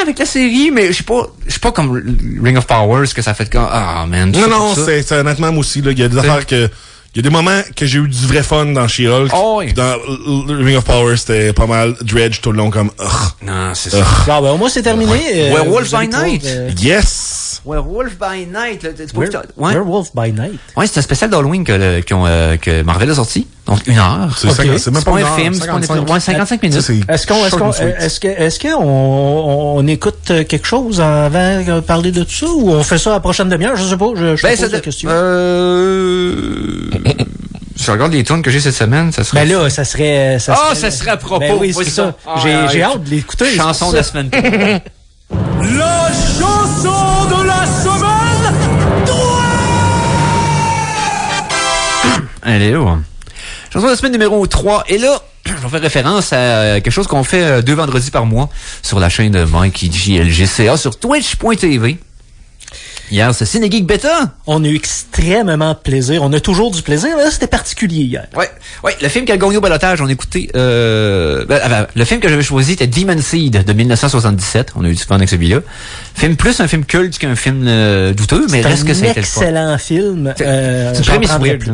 avec la série, mais je suis pas comme Ring of Power, ce que ça fait de quand, man. Non, c'est honnêtement, moi aussi, là, il y a des affaires il y a des moments que j'ai eu du vrai fun dans She-Hulk. Dans Ring of Power, c'était pas mal Dredge tout le long comme non, c'est ça. Au moins, c'est terminé. Werewolf by Night. Yes. Werewolf by Night. Werewolf by Night. Ouais, c'est un spécial d'Halloween que Marvel a sorti. Donc, 1 heure. C'est même pas un film. C'est 55 minutes. Est-ce qu'on écoute quelque chose avant de parler de tout ça ou on fait ça à la prochaine demi-heure? Je sais pas. Je pose la question. Si je regarde les tunes que j'ai cette semaine, ça serait... Ben là, ça serait à propos. Ben oui, c'est ça. J'ai hâte de l'écouter. Chanson de la semaine. La chanson de la semaine 3! Elle est où? Chanson de la semaine numéro 3. Et là, je vais faire référence à quelque chose qu'on fait 2 vendredis par mois sur la chaîne de Mike JLGCA sur twitch.tv. Hier, c'est Ciné Geek Beta. On a eu extrêmement de plaisir. On a toujours du plaisir, mais là, c'était particulier hier. Ouais, le film qui a gagné au balotage, on a écouté... le film que j'avais choisi était Demon Seed de 1977. On a eu du fun avec celui-là. Film plus un film culte qu'un film douteux, mais reste que c'était le fun. C'est un excellent film. C'est une prémisse weird.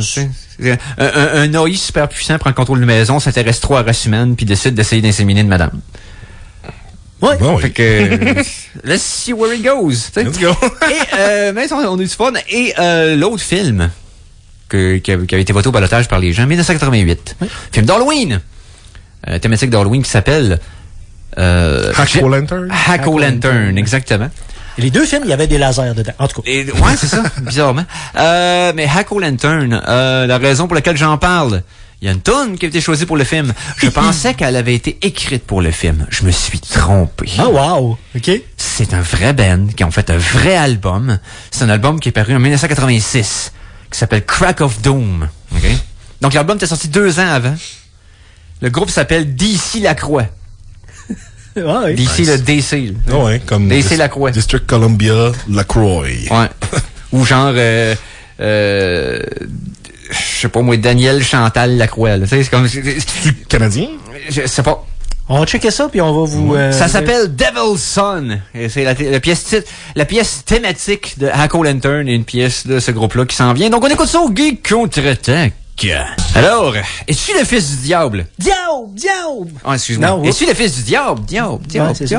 Un AI super puissant prend le contrôle d'une maison, s'intéresse trop à la race humaine, puis décide d'essayer d'inséminer une madame. Ouais. Bon, Fait que, let's see where it goes. T'sais. Let's go. Et, mais on a eu du fun. Et l'autre film qui avait été voté au balotage par les gens, 1988. Oui. Film d'Halloween. Thématique d'Halloween qui s'appelle... Hack-O-Lantern? Hack-O-Lantern, exactement. Et les deux films, il y avait des lasers dedans. En tout cas. Ouais, c'est ça, bizarrement. Mais Hack-O-Lantern, la raison pour laquelle j'en parle... Il y a une toune qui a été choisie pour le film. Je pensais qu'elle avait été écrite pour le film. Je me suis trompé. Ah, wow. OK. C'est un vrai band qui ont fait un vrai album. C'est un album qui est paru en 1986, qui s'appelle Crack of Doom. Okay? Donc l'album était sorti 2 ans avant. Le groupe s'appelle DC Lacroix. Ah, oui. DC, nice. le DC. Oh, ouais, comme DC Lacroix. District Columbia Lacroix. Ouais. Ou genre... je sais pas moi, Daniel Chantal Lacroix. Là. C'est comme... C'est canadien? Je sais pas. On va checker ça, puis on va vous... Ça s'appelle Devil's Son. Et c'est la pièce thématique de Hack-O-Lantern et une pièce de ce groupe-là qui s'en vient. Donc on écoute ça au Geek Contre-Attaque. Alors, es-tu le fils du diable? Diable! Oh, excuse-moi. Non, es-tu le fils du diable? Diable. C'est Et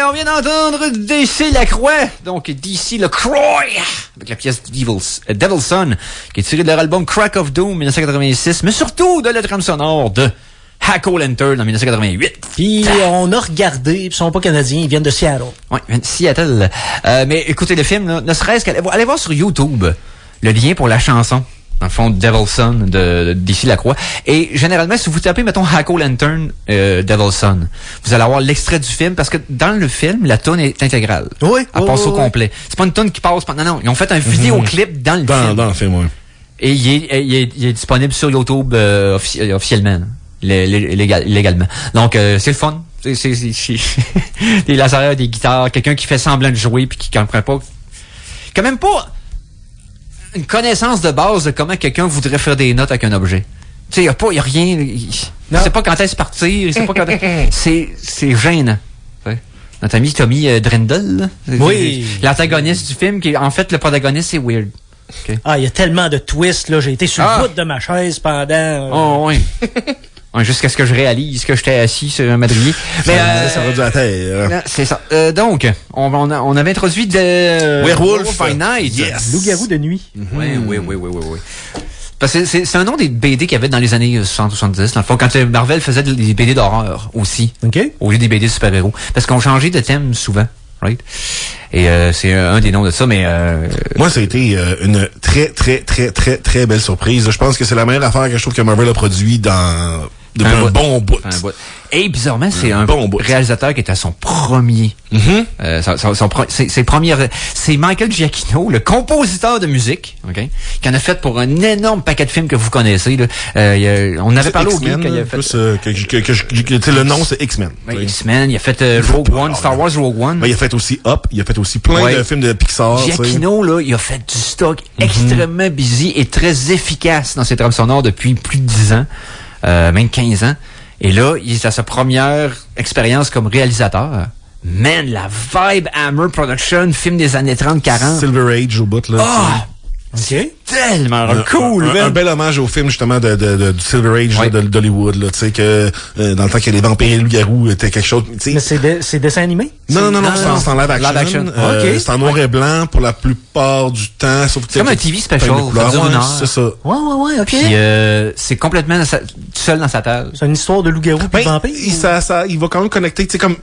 on vient d'entendre DC Lacroix. Donc, DC Lacroix. Avec la pièce Devil's Son, qui est tirée de leur album Crack of Doom 1986, mais surtout de la trame sonore de Hack-O-Lantern en 1988. Puis on a regardé, puis ils sont pas canadiens, ils viennent de Seattle. Oui, Seattle. Mais écoutez le film, là, ne serait-ce qu'allez voir sur YouTube le lien pour la chanson. Dans le fond, Devil's Son de DC Lacroix. Et généralement, si vous tapez, mettons, Hack-O-Lantern Devil's Son, vous allez avoir l'extrait du film, parce que dans le film, la toune est intégrale. Oui. Elle passe au complet. C'est pas une toune qui passe pendant... Non, ils ont fait un vidéoclip dans le film. Dans le film, oui. Et il est disponible sur YouTube officiellement, légalement. Donc, c'est le fun. C'est des lasers, des guitares, quelqu'un qui fait semblant de jouer puis qui comprend pas... Quand même pas... une connaissance de base de comment quelqu'un voudrait faire des notes avec un objet. Tu sais, il y a rien, il sait pas quand est-ce partir, il sait pas quand c'est gênant. T'sais. Notre ami Tommy Drendel, là, oui. L'antagoniste du film, qui en fait, le protagoniste, c'est weird. Okay. Ah, il y a tellement de twists, là, j'ai été sur le bout de ma chaise pendant... Oh, oui. Jusqu'à ce que je réalise que j'étais assis sur un madrier. Mais ça va de la terre. C'est ça. Donc, on avait introduit de Werewolf by Night. Yes. Loup-garou de nuit. Oui. Parce que c'est un nom des BD qu'il y avait dans les années 60-70. Dans le fond, quand Marvel faisait des BD d'horreur aussi. OK. Au lieu des BD de super-héros. Parce qu'on changeait de thème souvent. Right? Et c'est un des noms de ça, mais... Moi, ça a été une très belle surprise. Je pense que c'est la meilleure affaire que je trouve que Marvel a produit depuis un bon bout. Et bizarrement, c'est un bon réalisateur qui est à son premier. C'est Michael Giacchino, le compositeur de musique, okay, qui en a fait pour un énorme paquet de films que vous connaissez. Là. On avait parlé au Geek quand il a fait... le nom, c'est X-Men. Ouais, X-Men, il a fait Rogue One, Star Wars Rogue One. Il a fait aussi Up, il a fait aussi plein de films de Pixar. Giacchino, là, il a fait du stock extrêmement busy et très efficace dans ses trames sonores depuis plus de 10 ans. Même 15 ans. Et là, il est à sa première expérience comme réalisateur. Man, la vibe Hammer Production, film des années 30-40. Silver Age au bout, là. Ah! C'est tellement cool, un bel hommage au film, justement, du Silver Age là, d'Hollywood, là. Tu sais, que dans le temps que les vampires et les loups-garous étaient quelque chose. Mais c'est dessin animé? Non, c'est en live action. C'est en noir et blanc pour la plupart du temps. C'est comme un TV special. C'est ça. Ouais, OK. Puis c'est complètement seul dans sa table. C'est une histoire de loup-garou puis de vampire? Il va quand même connecter. Tu sais, comme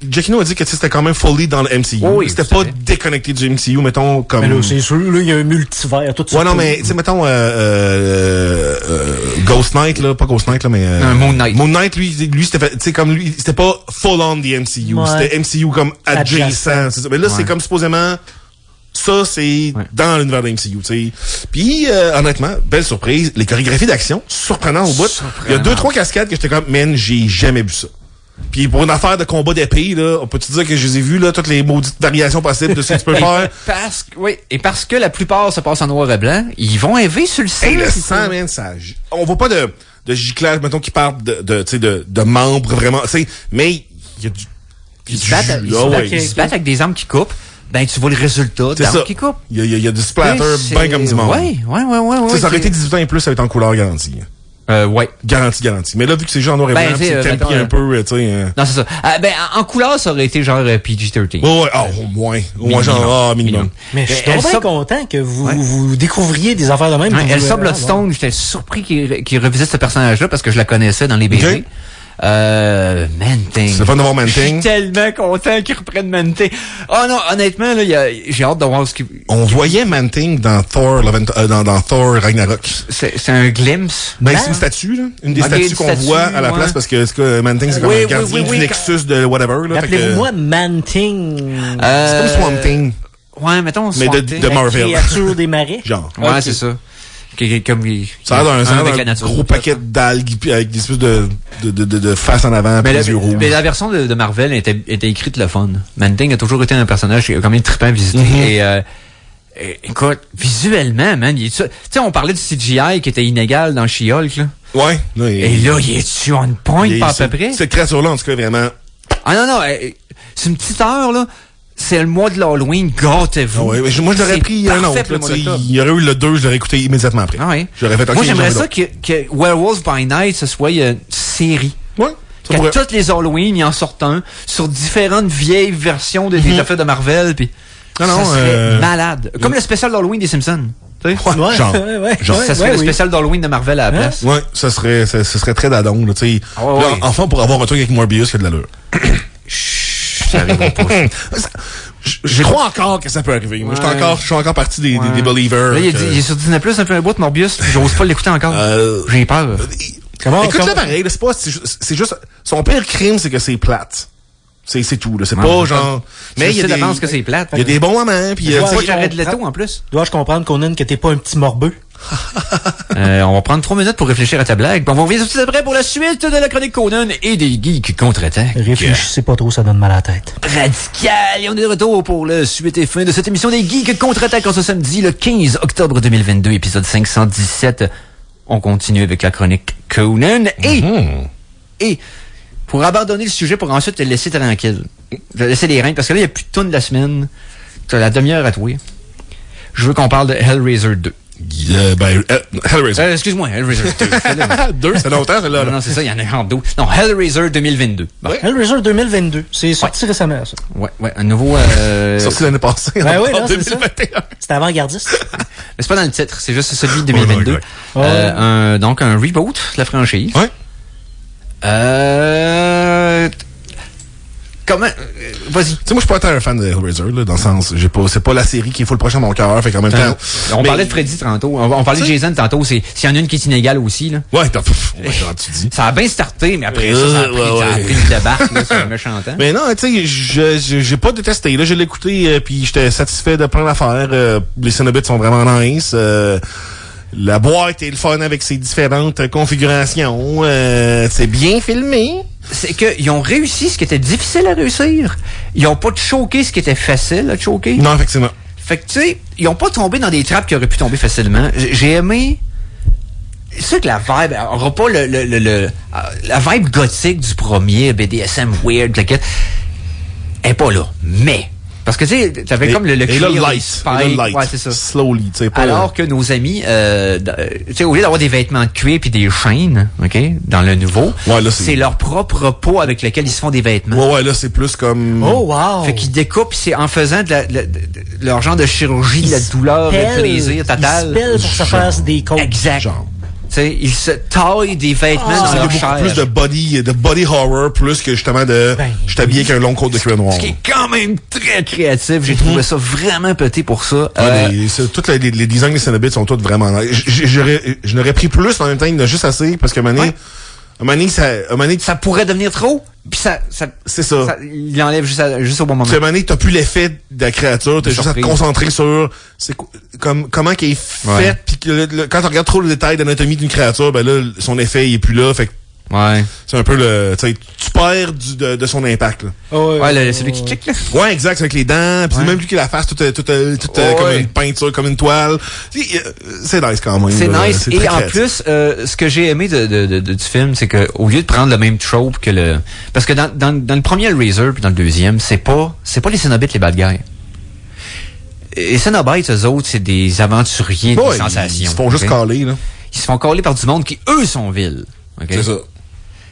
Giacchino a dit que c'était quand même fully dans le MCU. Oui, c'était pas déconnecté du MCU, mettons, comme... Mais là, c'est sûr, là, il y a un multivers. Tout ça. Ouais, non, mais, tu sais, mettons, Ghost Knight, là, pas Ghost Knight, là, mais... Moon Knight. Moon Knight, lui, c'était fait, tu sais, comme lui, c'était pas full on the MCU. Ouais. C'était MCU comme adjacent. C'est ça. Mais là, c'est comme supposément, ça, c'est dans l'univers de MCU, tu sais. Puis, honnêtement, belle surprise. Les chorégraphies d'action, surprenant au bout. Il y a 2-3 cascades que j'étais comme, man, j'ai jamais vu ça. Puis pour une affaire de combat d'épée, là, on peut-tu dire que je les ai vus, là, toutes les maudites variations possibles de ce que tu peux faire? Parce que la plupart se passent en noir et blanc, ils vont élever sur le sang. Hey, le sang, man, ça... On voit pas de giclage, mettons, qui parle de membres, vraiment, tu sais, mais il y a du... Ils se battent avec des armes qui coupent. Ben, tu vois le résultat d'armes qui coupent. Il y a du splatter bien comme du monde. Ouais. Ça aurait été 18 ans et plus, ça va être en couleur garantie. Ouais. Garantie. Mais là, vu que c'est genre en noir et blanc, c'est tempi un peu, tu sais... Non, c'est ça. En couleur, ça aurait été genre PG-13. Ouais, au moins. Au moins, genre, minimum. Mais je suis bien content que vous découvriez des affaires de même. Elsa Bloodstone, j'étais surpris qu'il revisite ce personnage-là parce que je la connaissais dans les BD. Okay. Man-Thing. C'est le fun de voir Man-Thing. Je suis tellement content qu'ils reprennent Man-Thing. Oh non, honnêtement, là, j'ai hâte de voir ce qu'il... On voyait Man-Thing dans Thor, dans Thor Ragnarok. C'est un glimpse. Ben, c'est une statue, là. Une des statues qu'on voit à la place parce que Man-Thing, c'est comme un gardien du Nexus de whatever, là. Rappelez-moi Man-Thing. C'est comme Swamp Thing. Ouais, mettons Swamp Thing. Mais de Marvel. La créature des marais. Genre. Ouais, c'est ça. Comme ça a un gros paquet d'algues avec des espèces de face en avant et des yeux rouges. Mais la version de Marvel était écrite le fun. Man-Thing a toujours été un personnage qui a quand même trippant à visiter. Et écoute, visuellement, man, tu sais, on parlait du CGI qui était inégal dans She-Hulk, là. Ouais. Et là, il est-tu on point, pas à peu près? Cette créature-là, en tout cas, vraiment... Ah non, c'est une petite heure, là. C'est le mois de l'Halloween, gâtez-vous. Ah ouais, mais moi, je l'aurais pris un autre. Il y aurait eu le 2, je l'aurais écouté immédiatement après. Ah ouais. J'aurais fait moi, j'aimerais ça que Werewolves by Night, ce soit une série. Ouais. Qu'à toutes les Halloween, il en sortent un sur différentes vieilles versions des affaires de Marvel. Puis ça serait malade. Comme le spécial d'Halloween des Simpsons. Tu sais? Genre, ça serait le spécial d'Halloween de Marvel à la place. Ouais, ça serait très dadon. Tu sais. Enfin, pour avoir un truc avec Morbius, il y a de l'allure. Ça arrivera pas. Je crois encore que ça peut arriver. Moi, je suis encore partie des believers. Là, il est sur Disney+, un peu un bout de Morbius, j'ose pas l'écouter encore. J'ai peur. Écoute-le pareil, c'est juste, son pire crime, c'est que c'est plate. C'est tout, là. C'est pas genre, mais il y a des, que c'est plate. Il y a des bons moments, puis Jared Leto, en plus. Dois-je comprendre, Conan, que t'es pas un petit morbeux? On va prendre 3 minutes pour réfléchir à ta blague. Puis on va revenir tout de suite après pour la suite de la chronique Conan et des geeks contre-attaquent. Réfléchissez pas trop, ça donne mal à la tête. Radical! Et on est de retour pour la suite et fin de cette émission des geeks contre-attaquent en ce samedi, le 15 octobre 2022, épisode 517. On continue avec la chronique Conan et pour abandonner le sujet pour ensuite te laisser tranquille. Je vais laisser les reins parce que là, il n'y a plus de tourne de la semaine. Tu as la demi-heure à toi. Je veux qu'on parle de Hellraiser 2. Hellraiser. Excuse-moi, Hellraiser 2. 2, c'est longtemps, celle-là. Non, c'est ça, il y en a en deux. Non, Hellraiser 2022. Bon. Hellraiser 2022. C'est sorti récemment, ça. Ouais, un nouveau... sorti l'année passée. Ben oui, non, 2021. C'était avant-gardiste. Mais c'est pas dans le titre, c'est juste celui de 2022. Donc, un reboot de la franchise. Ouais. Comment... Vas-y. Tu sais, moi, je suis pas tant un fan de Hellraiser, là, dans le sens, c'est pas la série qui est full prochain à mon cœur, fait qu'en même temps... On parlait de Freddy tantôt, on parlait de Jason tantôt, s'il y en a une qui est inégale aussi, là. Ouais, tu dis. Ça a bien starté, mais après ça a pris une débarque, là, sur le méchant temps. Mais non, tu sais, j'ai pas détesté, là, je l'ai écouté, puis j'étais satisfait de plein d'affaires, les Cenobites sont vraiment nice, la boîte est le fun avec ses différentes configurations, c'est bien filmé. C'est qu'ils ont réussi ce qui était difficile à réussir. Ils ont pas choqué ce qui était facile à choquer. Non, effectivement. Fait que, tu sais, ils ont pas tombé dans des trappes qui auraient pu tomber facilement. J'ai aimé... C'est sûr que la vibe, on aura pas la vibe gothique du premier, BDSM weird, elle est pas là. Mais... Parce que, tu sais, t'avais comme le light. Ouais, c'est ça. Slowly, tu sais. Alors que nos amis, tu sais, au lieu d'avoir des vêtements de cuir puis des chaînes, OK, dans le nouveau, c'est leur propre peau avec lequel ils se font des vêtements. Ouais, là, c'est plus comme... Oh, wow! Fait qu'ils découpent, c'est en faisant de leur genre de chirurgie, de la douleur, de plaisir total. Ils se pèlent pour se faire des côtes. Exact. Tu sais, ils se taillent des vêtements dans leur chair. Plus de body horror, plus que justement je suis habillé avec un long coat de cuir noir. Ce qui est quand même très créatif. J'ai trouvé ça vraiment pété pour ça. Tous les designs des Cenobites sont tous vraiment nice. Je n'aurais pris plus, en même temps, il y en a juste assez, parce qu'à un moment donné, ça pourrait devenir trop. Puis c'est ça. Il enlève juste au bon moment. Puis à un moment donné, t'as plus l'effet de la créature, t'as juste à te concentrer sur comment qu'elle est faite, puis que quand tu regardes trop le détail d'anatomie d'une créature, ben là, son effet il est plus là, fait que Ouais. C'est un peu le... Tu sais, tu perds de son impact, là. Ouais, celui qui kick, là. Ouais, exact, avec les dents, puis même lui qui la face toute comme une peinture, comme une toile. C'est nice quand même. C'est là. nice. C'est Et très en créatif. plus, ce que j'ai aimé du film, c'est que au lieu de prendre le même trope que le... Parce que dans le premier Razor, puis dans le deuxième, c'est pas les Cénobites les bad guys. Les Cénobites, eux autres, c'est des aventuriers de sensations. Ils se font juste caler, là. Ils se font caler par du monde qui, eux, sont vils. Okay? C'est ça.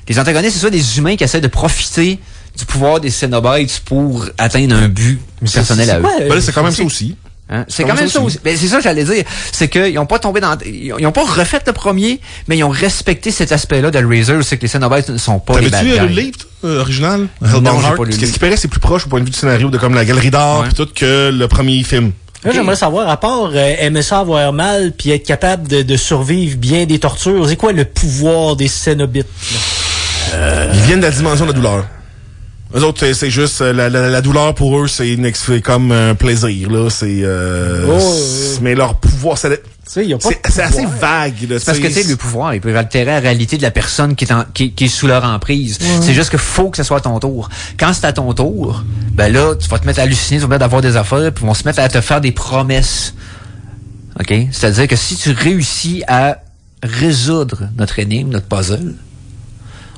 Les antagonistes, c'est soit des humains qui essaient de profiter du pouvoir des Cénobites pour atteindre un but personnel à eux. Ben là, c'est quand même ça aussi. Hein? C'est quand même ça aussi. Ben, c'est ça que j'allais dire. C'est qu'ils ont pas tombé ils ont pas refait le premier, mais ils ont respecté cet aspect-là de Razor, c'est que les Cénobites ne sont pas les bad T'avais-tu guys. le livre, original? Non, Hellbound j'ai Heart? pas lu le Qu'est-ce livre. qui paraît, c'est plus proche au point de vue du scénario de comme la galerie d'art Ouais. pis tout que le premier film. Là, j'aimerais savoir, à part aimer ça avoir mal puis être capable de survivre bien des tortures, c'est quoi le pouvoir des Cénobites? Ils viennent de la dimension de la douleur. Eux autres, c'est juste la douleur pour eux, c'est comme un plaisir là. Mais leur pouvoir, c'est assez vague. Là, C'est parce que tu sais, le pouvoir, il peut altérer la réalité de la personne qui est sous leur emprise. C'est juste que faut que ce soit à ton tour. Quand c'est à ton tour, ben là, tu vas te mettre à halluciner, tu vas te mettre à avoir des affaires, puis ils vont se mettre à te faire des promesses. OK? C'est-à-dire que si tu réussis à résoudre notre énigme, notre puzzle,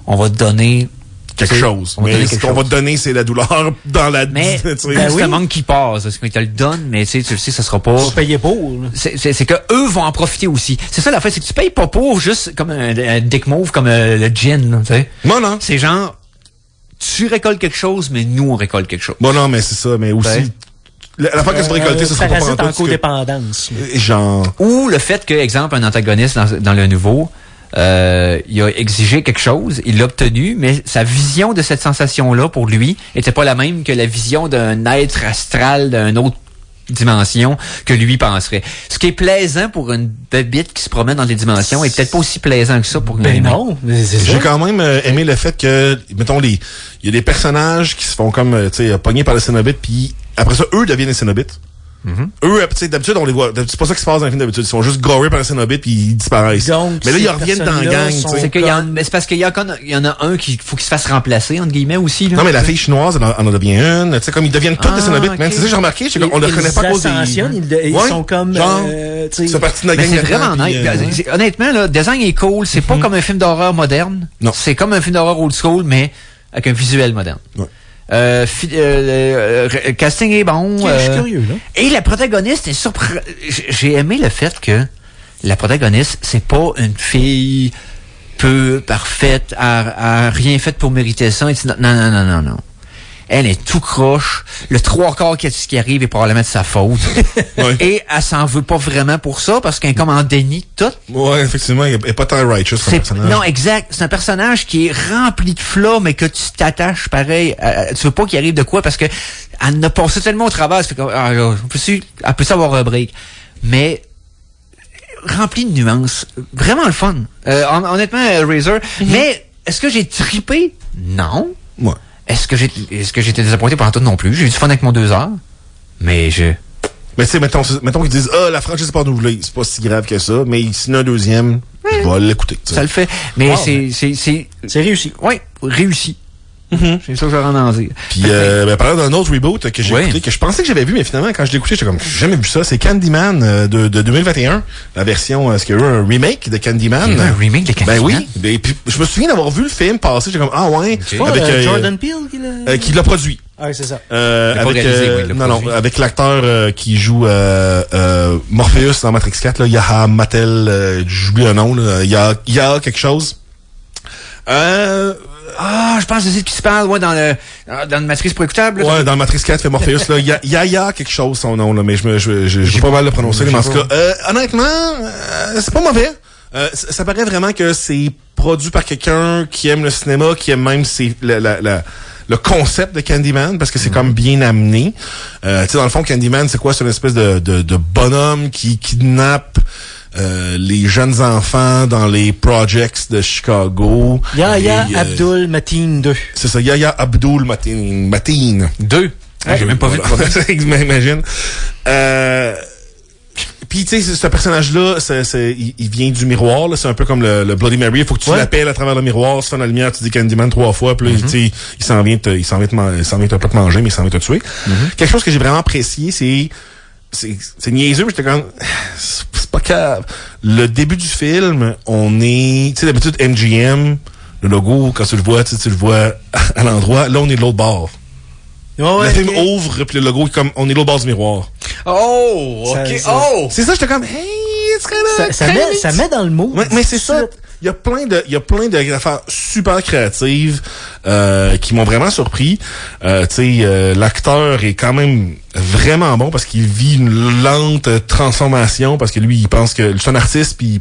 on va te donner quelque chose. Mais ce qu'on va te donner, c'est la douleur dans la... Mais c'est un manque qui passe. Parce qu'ils te le donnent, mais tu le sais, ça sera pas... Tu vas payer pour. C'est que eux vont en profiter aussi. C'est ça la fait, c'est que tu payes pas pour juste comme un dick move, comme le gin, tu sais. Non. C'est genre, tu récoltes quelque chose, mais nous, on récolte quelque chose. Bon, non, mais c'est ça. Mais aussi... La fois que tu vas récolter, ça sera pas parasite pendant en codépendance. Genre... Ou le fait que, exemple, un antagoniste dans le nouveau... il a exigé quelque chose, il l'a obtenu, mais sa vision de cette sensation-là, pour lui, était pas la même que la vision d'un être astral d'une autre dimension que lui penserait. Ce qui est plaisant pour une bébite qui se promène dans des dimensions est peut-être pas aussi plaisant que ça pour une humain. Non, mais c'est ça. J'ai quand même aimé le fait que, mettons, il y a des personnages qui se font comme, tu sais, pognés par les Cénobites, puis après ça, eux deviennent les Cénobites. Eux, tu sais, d'habitude, on les voit. C'est pas ça qui se passe dans les films d'habitude. Ils sont juste gorés par les Cénobites puis ils disparaissent. Donc, mais là, ils reviennent dans la gang, tu sais. C'est qu'il y a, c'est parce qu'il y en a un qui faut qu'il se fasse remplacer, entre guillemets, aussi, là. Non, mais la fille chinoise, elle en devient une. Tu sais, comme ils deviennent tous des Cénobites, man. C'est ça que j'ai remarqué. On le reconnaît pas à cause des... Ils sont comme, c'est parti de la gang. Mais c'est vraiment nice. Honnêtement, là, le design est cool. C'est pas comme un film d'horreur moderne. Non. C'est comme un film d'horreur old school, mais avec un visuel moderne. Ouais. Casting est bon. Je suis curieux, là. Et la protagoniste est surprenante. J'ai aimé le fait que la protagoniste, c'est pas une fille peu parfaite, a rien fait pour mériter ça. Non. Elle est tout croche. Le 3/4 qui arrive est probablement de sa faute. Ouais. Et elle s'en veut pas vraiment pour ça parce qu'elle est comme en déni de tout. Ouais, effectivement, il est pas tant righteous, ce personnage. Non, exact. C'est un personnage qui est rempli de flaws, mais que tu t'attaches pareil. Tu veux pas qu'il arrive de quoi parce que elle n'a passé tellement au travers. Ça fait comme, elle peut avoir un break. Mais rempli de nuances. Vraiment le fun. Honnêtement, Razor. Mais est-ce que j'ai trippé? Non. Ouais. Est-ce que j'ai été désappointé pendant tout non plus? J'ai eu du fun avec mon 2 heures. Mais Mais tu sais, mettons qu'ils disent, la franchise est pas renouvelée. C'est pas si grave que ça, mais s'il y en a un deuxième, je vais l'écouter. ça le fait. Mais C'est réussi. Oui, réussi. C'est ça que je vais en dire. Puis, parlant d'un autre reboot que j'ai écouté, que je pensais que j'avais vu, mais finalement, quand je l'ai écouté, j'étais comme, j'ai jamais vu ça. C'est Candyman de 2021. La version, est-ce qu'il y a eu un remake de Candyman? Il y a eu un remake de Candyman? Ben oui. Et puis, je me souviens d'avoir vu le film passer. J'étais comme, ah ouais. C'est pas Jordan Peele qui l'a produit. Ah, c'est ça. Avec, réalisé, oui, avec l'acteur qui joue Morpheus dans Matrix 4, là, Yaha Mattel, j'oublie le nom, là. Il y a quelque chose. Je pense que c'est ce qui se parle, dans le Matrice pour écoutable. Ouais, dans Matrix 4, fait Morpheus, là. Il y a quelque chose, son nom, là, mais j'ai pas mal le prononcer, mais en tout cas, honnêtement, c'est pas mauvais. Ça paraît vraiment que c'est produit par quelqu'un qui aime le cinéma, qui aime même le concept de Candyman, parce que c'est comme bien amené. Tu sais, dans le fond, Candyman, c'est quoi? C'est une espèce de bonhomme qui kidnappe les jeunes enfants dans les projects de Chicago. Yahya Abdul Mateen 2. C'est ça, Yahya Abdul Mateen. 2. J'ai même pas vu le premier. Imagine. Puis tu sais, ce personnage-là, il vient du miroir. Là, c'est un peu comme le Bloody Mary. Il faut que tu l'appelles à travers le miroir. Si tu fais dans la lumière, tu dis Candyman 3 fois. Puis là, tu sais, il s'en vient pas te manger, mais il s'en vient te tuer. Quelque chose que j'ai vraiment apprécié, c'est niaiseux, mais j'étais comme c'est pas grave. Le début du film, on est, tu sais, d'habitude MGM, le logo, quand tu le vois, tu le vois à l'endroit. Là, on est de l'autre bord. Le film ouvre, puis le logo est comme, on est de l'autre bord du miroir. Oh, ok. C'est ça, j'étais comme, hey, ça met dans le mot. Mais c'est ça. Il y a plein d'affaires super créatives, qui m'ont vraiment surpris. Tu sais, l'acteur est quand même vraiment bon parce qu'il vit une lente transformation parce que lui, il pense que c'est un artiste puis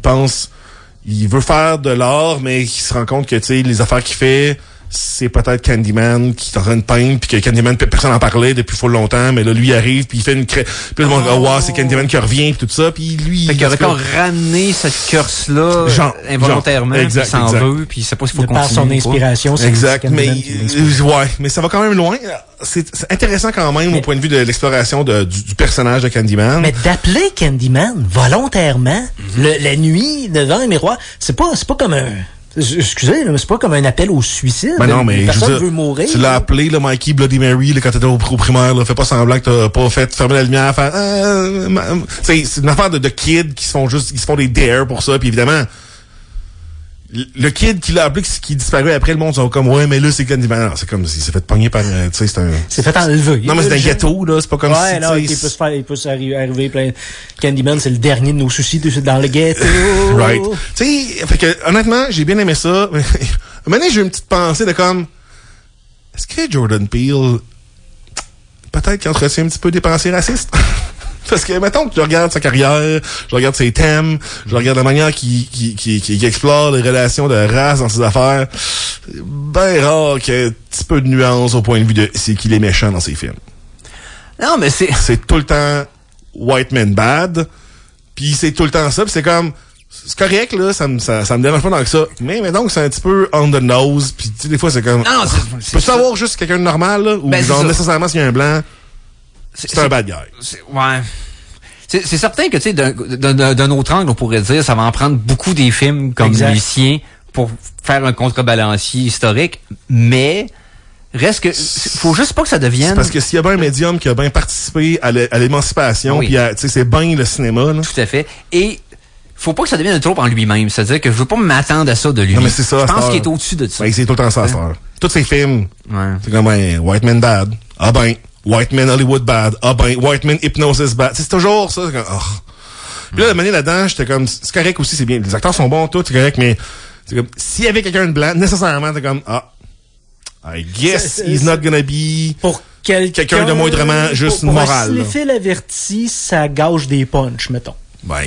il veut faire de l'art, mais il se rend compte que, tu sais, les affaires qu'il fait, c'est peut-être Candyman qui est en train de peindre, puis que Candyman, personne n'en parlait depuis full longtemps, mais là, lui arrive, puis il fait une puis le monde dit, wow, c'est Candyman qui revient, puis tout ça, puis lui... Fait qu'il aurait comme ramené cette curse-là involontairement, puis il s'en veut, puis il sait pas s'il faut continuer. Par son inspiration, c'est exact, mais ça va quand même loin. C'est intéressant quand même au point de vue de l'exploration du personnage de Candyman. Mais d'appeler Candyman volontairement, la nuit, devant un miroir, c'est pas comme un... Excusez, mais c'est pas comme un appel au suicide. Ben non, mais personne veut mourir. Tu l'as appelé, là, Mikey Bloody Mary, là, quand t'étais au primaire, là. Fais pas semblant que t'as pas fait fermer la lumière, c'est une affaire de kids qui se font des dares pour ça, puis évidemment, le kid qui l'a appelé, qui disparu après, le monde sont comme, ouais, mais là, c'est Candyman. C'est comme s'il s'est fait pogner par, tu sais, c'est un... C'est fait enlever. Non, mais c'est un ghetto, là. C'est pas comme si, là, il peut arriver plein. Candyman, c'est le dernier de nos soucis dans le ghetto. Right. Tu sais, fait que, honnêtement, j'ai bien aimé ça. Maintenant, j'ai une petite pensée de comme, est-ce que Jordan Peele, peut-être qu'il entretient un petit peu des pensées racistes? Parce que, mettons que je regarde sa carrière, je regarde ses thèmes, je regarde la manière qu'il explore les relations de race dans ses affaires, ben rare qu'il y ait un petit peu de nuance au point de vue de c'est qu'il est méchant dans ses films. Non, mais c'est tout le temps white man bad, puis c'est tout le temps ça, puis c'est comme, c'est correct, là, ça me dérange pas tant que ça, mais mettons que c'est un petit peu on the nose, puis tu sais, des fois c'est comme, non, peux-tu savoir juste quelqu'un de normal, là, ou genre nécessairement s'il y a un blanc, c'est un bad guy. Ouais. C'est certain que, tu sais, d'un autre angle, on pourrait dire, ça va en prendre beaucoup des films comme le sien pour faire un contrebalancier historique, mais reste que, faut juste pas que ça devienne... C'est parce que s'il y a bien un médium qui a bien participé à l'émancipation, puis tu sais, c'est bien le cinéma, là. Tout à fait. Et faut pas que ça devienne un trope en lui-même. C'est-à-dire que je veux pas m'attendre à ça de lui. Non, mais c'est ça. Je pense qu'il est au-dessus de ça. Ben, c'est tout le temps ça, à faire. Tous ces films, c'est comme un White Man Bad. Ah ben... White Man Hollywood bad. Ah ben, White Man Hypnosis bad. C'est toujours ça. C'est comme, Puis là, la manière là-dedans, j'étais comme, c'est correct aussi, c'est bien. Les acteurs sont bons, tout, c'est correct, mais c'est comme, s'il y avait quelqu'un de blanc, nécessairement, t'es comme, I guess he's not gonna be pour quelqu'un de moindrement juste moral. Si les fils avertis, ça gauche des punchs, mettons. Ben,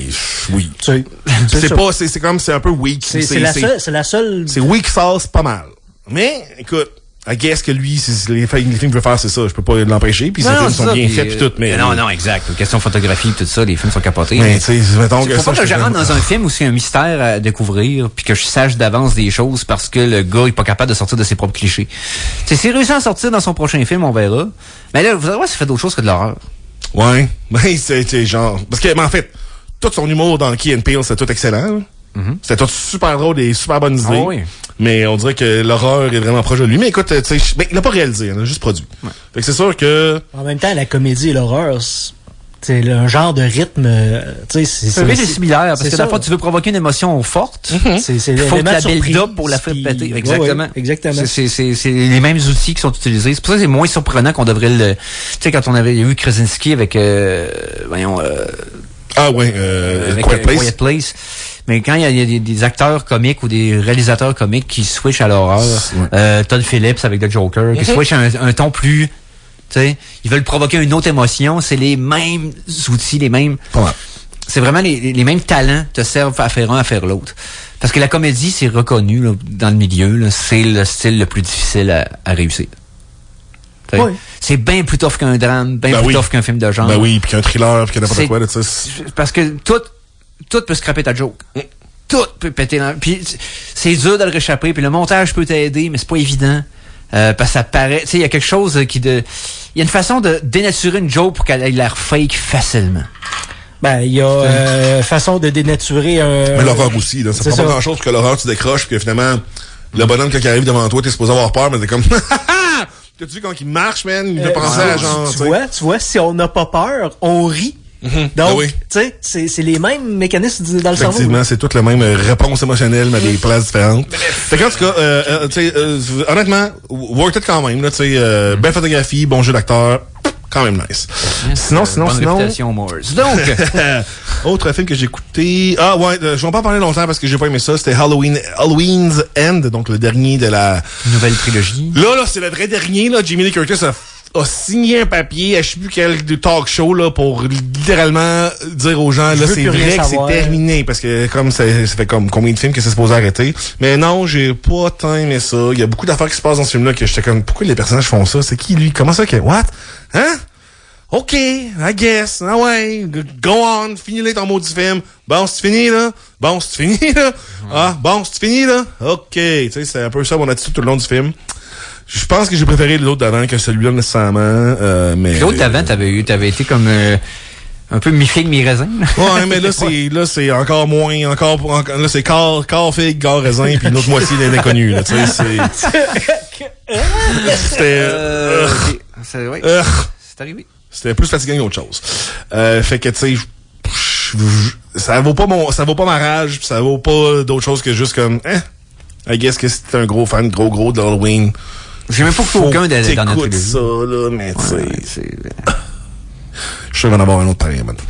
oui. C'est comme, c'est un peu weak. C'est la seule. C'est weak sauce, pas mal. Mais, écoute, I guess que lui, les films qu'il veut faire, c'est ça. Je peux pas l'empêcher. Puis ces films sont bien faits, puis tout. Mais non, exact. Question photographie, tout ça, les films sont capotés. Mais tu sais, mettons que faut pas que je rentre dans un film où c'est un mystère à découvrir, puis que je sache d'avance des choses parce que le gars est pas capable de sortir de ses propres clichés. Tu sais, s'il réussit à sortir dans son prochain film, on verra. Mais là, vous allez voir, ça fait d'autres choses que de l'horreur. Ouais. Ben, c'est genre... Parce que, mais en fait, tout son humour dans Key and Peele, c'est tout excellent. C'était tout super drôle et super bonnes idées. Oui. Mais on dirait que l'horreur est vraiment proche de lui. Mais écoute, tu sais, il l'a pas réalisé, il a juste produit. Ouais. Fait que c'est sûr que... En même temps, la comédie et l'horreur, c'est un genre de rythme, tu sais, c'est similaire, parce que la fois, tu veux provoquer une émotion forte. C'est faut que la build-up pour la faire péter. Exactement. Ouais, exactement. C'est les mêmes outils qui sont utilisés. C'est pour ça que c'est moins surprenant qu'on devrait le, tu sais, quand on avait eu Krasinski avec, Quiet Place. Mais quand il y a des acteurs comiques ou des réalisateurs comiques qui switchent à l'horreur, Todd Phillips avec The Joker, qui switchent à un ton plus, tu sais, ils veulent provoquer une autre émotion, c'est les mêmes outils, les mêmes... C'est vraiment les mêmes talents te servent à faire un, à faire l'autre. Parce que la comédie, c'est reconnu là, dans le milieu, là, c'est le style le plus difficile à réussir. Oui. C'est bien plus tough qu'un drame, bien plus tough qu'un film de genre. Ben oui, puis qu'un thriller, puis que n'importe quoi. Là, parce que tout peut scraper ta joke. Tout peut péter dans... Puis c'est dur de le réchapper, puis le montage peut t'aider, mais c'est pas évident. Parce que ça paraît... Tu sais, il y a quelque chose qui... Il y a une façon de dénaturer une joke pour qu'elle ait l'air fake facilement. Ben, il y a façon de dénaturer un... Mais l'horreur aussi, là. Ça c'est prend pas ça. grand-chose pour que l'horreur, tu décroches, puis que finalement, le bonhomme, quand il arrive devant toi, t'es supposé avoir peur, mais t'es comme... T'as-tu vu quand il marche, man? Il fait penser à genre... Tu vois, si on n'a pas peur, on rit. Donc, Ah oui. tu sais, c'est les mêmes mécanismes dans le cerveau. Effectivement, c'est toute la même réponse émotionnelle, mais à des places différentes. Fait qu'en tout cas, tu sais, honnêtement, worth it quand même, là, tu sais, belle photographie, bon jeu d'acteur, quand même nice. Sinon. Bonne réputation, Morse. Donc, Autre film que j'ai écouté. Ah ouais, je vais pas en parler longtemps parce que j'ai pas aimé ça. C'était Halloween's End, donc le dernier de la nouvelle trilogie. Là, c'est le vrai dernier. Là, Jamie Lee Curtis a signé un papier à je sais plus quel talk show là pour littéralement dire aux gens là c'est vrai que c'est terminé parce que comme ça fait comme combien de films que c'est supposé arrêter. Mais non, j'ai pas tant aimé ça. Il y a beaucoup d'affaires qui se passent dans ce film là que j'étais comme pourquoi les personnages font ça? C'est qui lui? Comment ça que what? Hein? OK, I guess. Ah ouais, go on, finis-les ton maudit film. Bon, c'est fini, là. Bon, c'est fini, là. Ah, bon, c'est fini, là. OK. Tu sais, c'est un peu ça mon attitude tout le long du film. Je pense que j'ai préféré l'autre d'avant que celui-là, nécessairement. Mais l'autre d'avant, t'avais été comme un peu mi-figue, mi-raisin. Ouais, mais là, c'est encore moins, là, c'est quart figue, quart raisin, puis l'autre moitié des inconnus, là. Tu sais, c'était, c'est arrivé. C'était plus fatigant qu'autre chose. Fait que, tu sais, ça vaut pas ma rage, pis ça vaut pas d'autre chose que juste comme, I guess que c'était un gros fan, gros d'Halloween. J'ai même pas aucun dans notre trilogie. Ça, là, mais tu sais. Je suis sûr qu'il va en avoir un autre pareil, maintenant.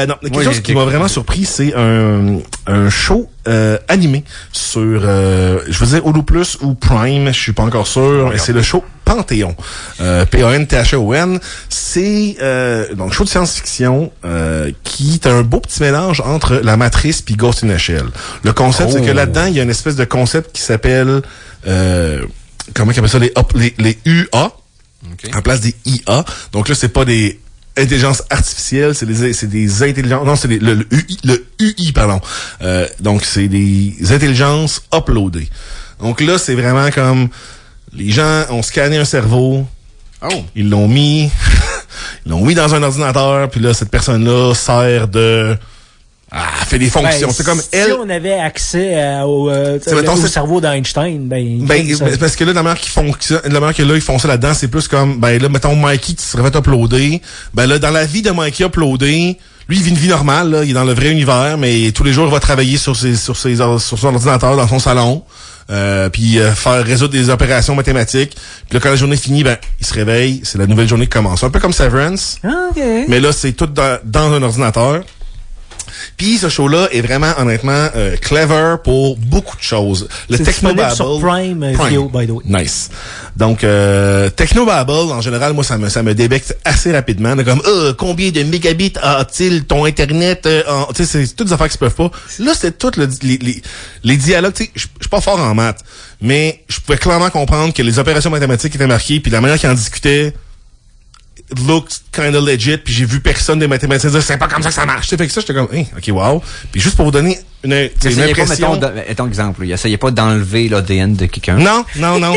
Non, quelque chose qui m'a vraiment surpris, c'est un show animé sur, je veux dire Hulu Plus ou Prime, je suis pas encore sûr. C'est le show Panthéon. P-A-N-T-H-E-O-N. C'est donc show de science-fiction qui est un beau petit mélange entre La Matrice puis Ghost in the Shell. Le concept, c'est que là-dedans, il y a une espèce de concept qui s'appelle comment ils appellent ça, les UA, en place des IA. Donc là, c'est pas des intelligences artificielles, c'est des intelligences, non, c'est le UI, pardon. Donc c'est des intelligences uploadées. Donc là, c'est vraiment comme les gens ont scanné un cerveau, ils l'ont mis dans un ordinateur, puis là, cette personne-là sert de fait des fonctions. C'est comme si on avait accès au cerveau d'Einstein, parce que là, la manière que là, ils font ça là-dedans, c'est plus comme, là, mettons, Mikey qui serait fait uploader. Là, dans la vie de Mikey uploadé, lui, il vit une vie normale, là. Il est dans le vrai univers, mais tous les jours, il va travailler sur son ordinateur, dans son salon. Puis faire résoudre des opérations mathématiques. Puis là, quand la journée finit, il se réveille, c'est la nouvelle journée qui commence. Un peu comme Severance. Okay. Mais là, c'est tout dans un ordinateur. Puis ce show-là est vraiment, honnêtement, clever pour beaucoup de choses. Le Technobabble sur Prime Video, by the way. Nice. Donc, Technobabble, en général, moi, ça me débecte assez rapidement. De comme, combien de mégabits a-t-il ton Internet? Tu sais, c'est toutes des affaires qui se peuvent pas. Là, c'est tout les dialogues. Tu sais, je suis pas fort en maths, mais je pouvais clairement comprendre que les opérations mathématiques étaient marquées, puis la manière qu'ils en discutaient looked kind of legit, puis j'ai vu personne des mathématiciens dire c'est pas comme ça que ça marche. Fait que ça, j'étais comme, ok, wow. Puis juste pour vous donner une impression. Mettons exemple, il essayait pas d'enlever l'ADN de quelqu'un. Non,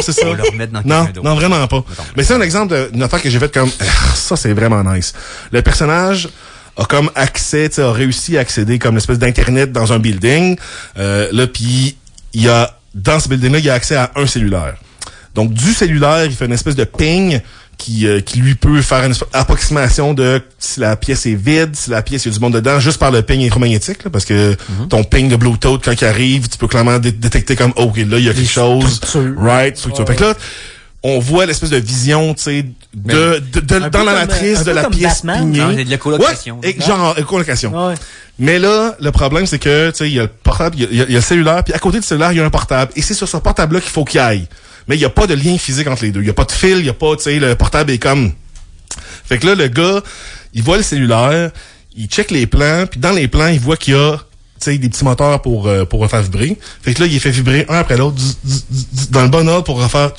c'est ça. Pour le remettre dans quelqu'un d'autre. Non, vraiment pas. Mais c'est un exemple d'une affaire que j'ai faite comme, ça, c'est vraiment nice. Le personnage a comme accès, a réussi à accéder comme une espèce d'internet dans un building. Là, puis dans ce building-là, il y a accès à un cellulaire. Donc, du cellulaire, il fait une espèce de ping qui lui peut faire une approximation de si la pièce est vide, si la pièce il y a du monde dedans, juste par le ping électromagnétique, là, parce que ton ping de Bluetooth, quand il arrive, tu peux clairement détecter comme, OK, là, il y a quelque chose. Right, structure. Fait que là, on voit l'espèce de vision, tu sais, dans la matrice de la pièce pignée. Non, de la colocation. Ouais, genre, colocation. Ouais. Mais là, le problème, c'est que, tu sais, il y a le portable, il y a le cellulaire, puis à côté du cellulaire, il y a un portable. Et c'est sur ce portable-là qu'il faut qu'il aille. Mais il n'y a pas de lien physique entre les deux. Il n'y a pas de fil, il n'y a pas, tu sais, le portable est comme... Fait que là, le gars, il voit le cellulaire, il check les plans, puis dans les plans, il voit qu'il y a, tu sais, des petits moteurs pour faire vibrer. Fait que là, il fait vibrer un après l'autre, dans le bon ordre pour refaire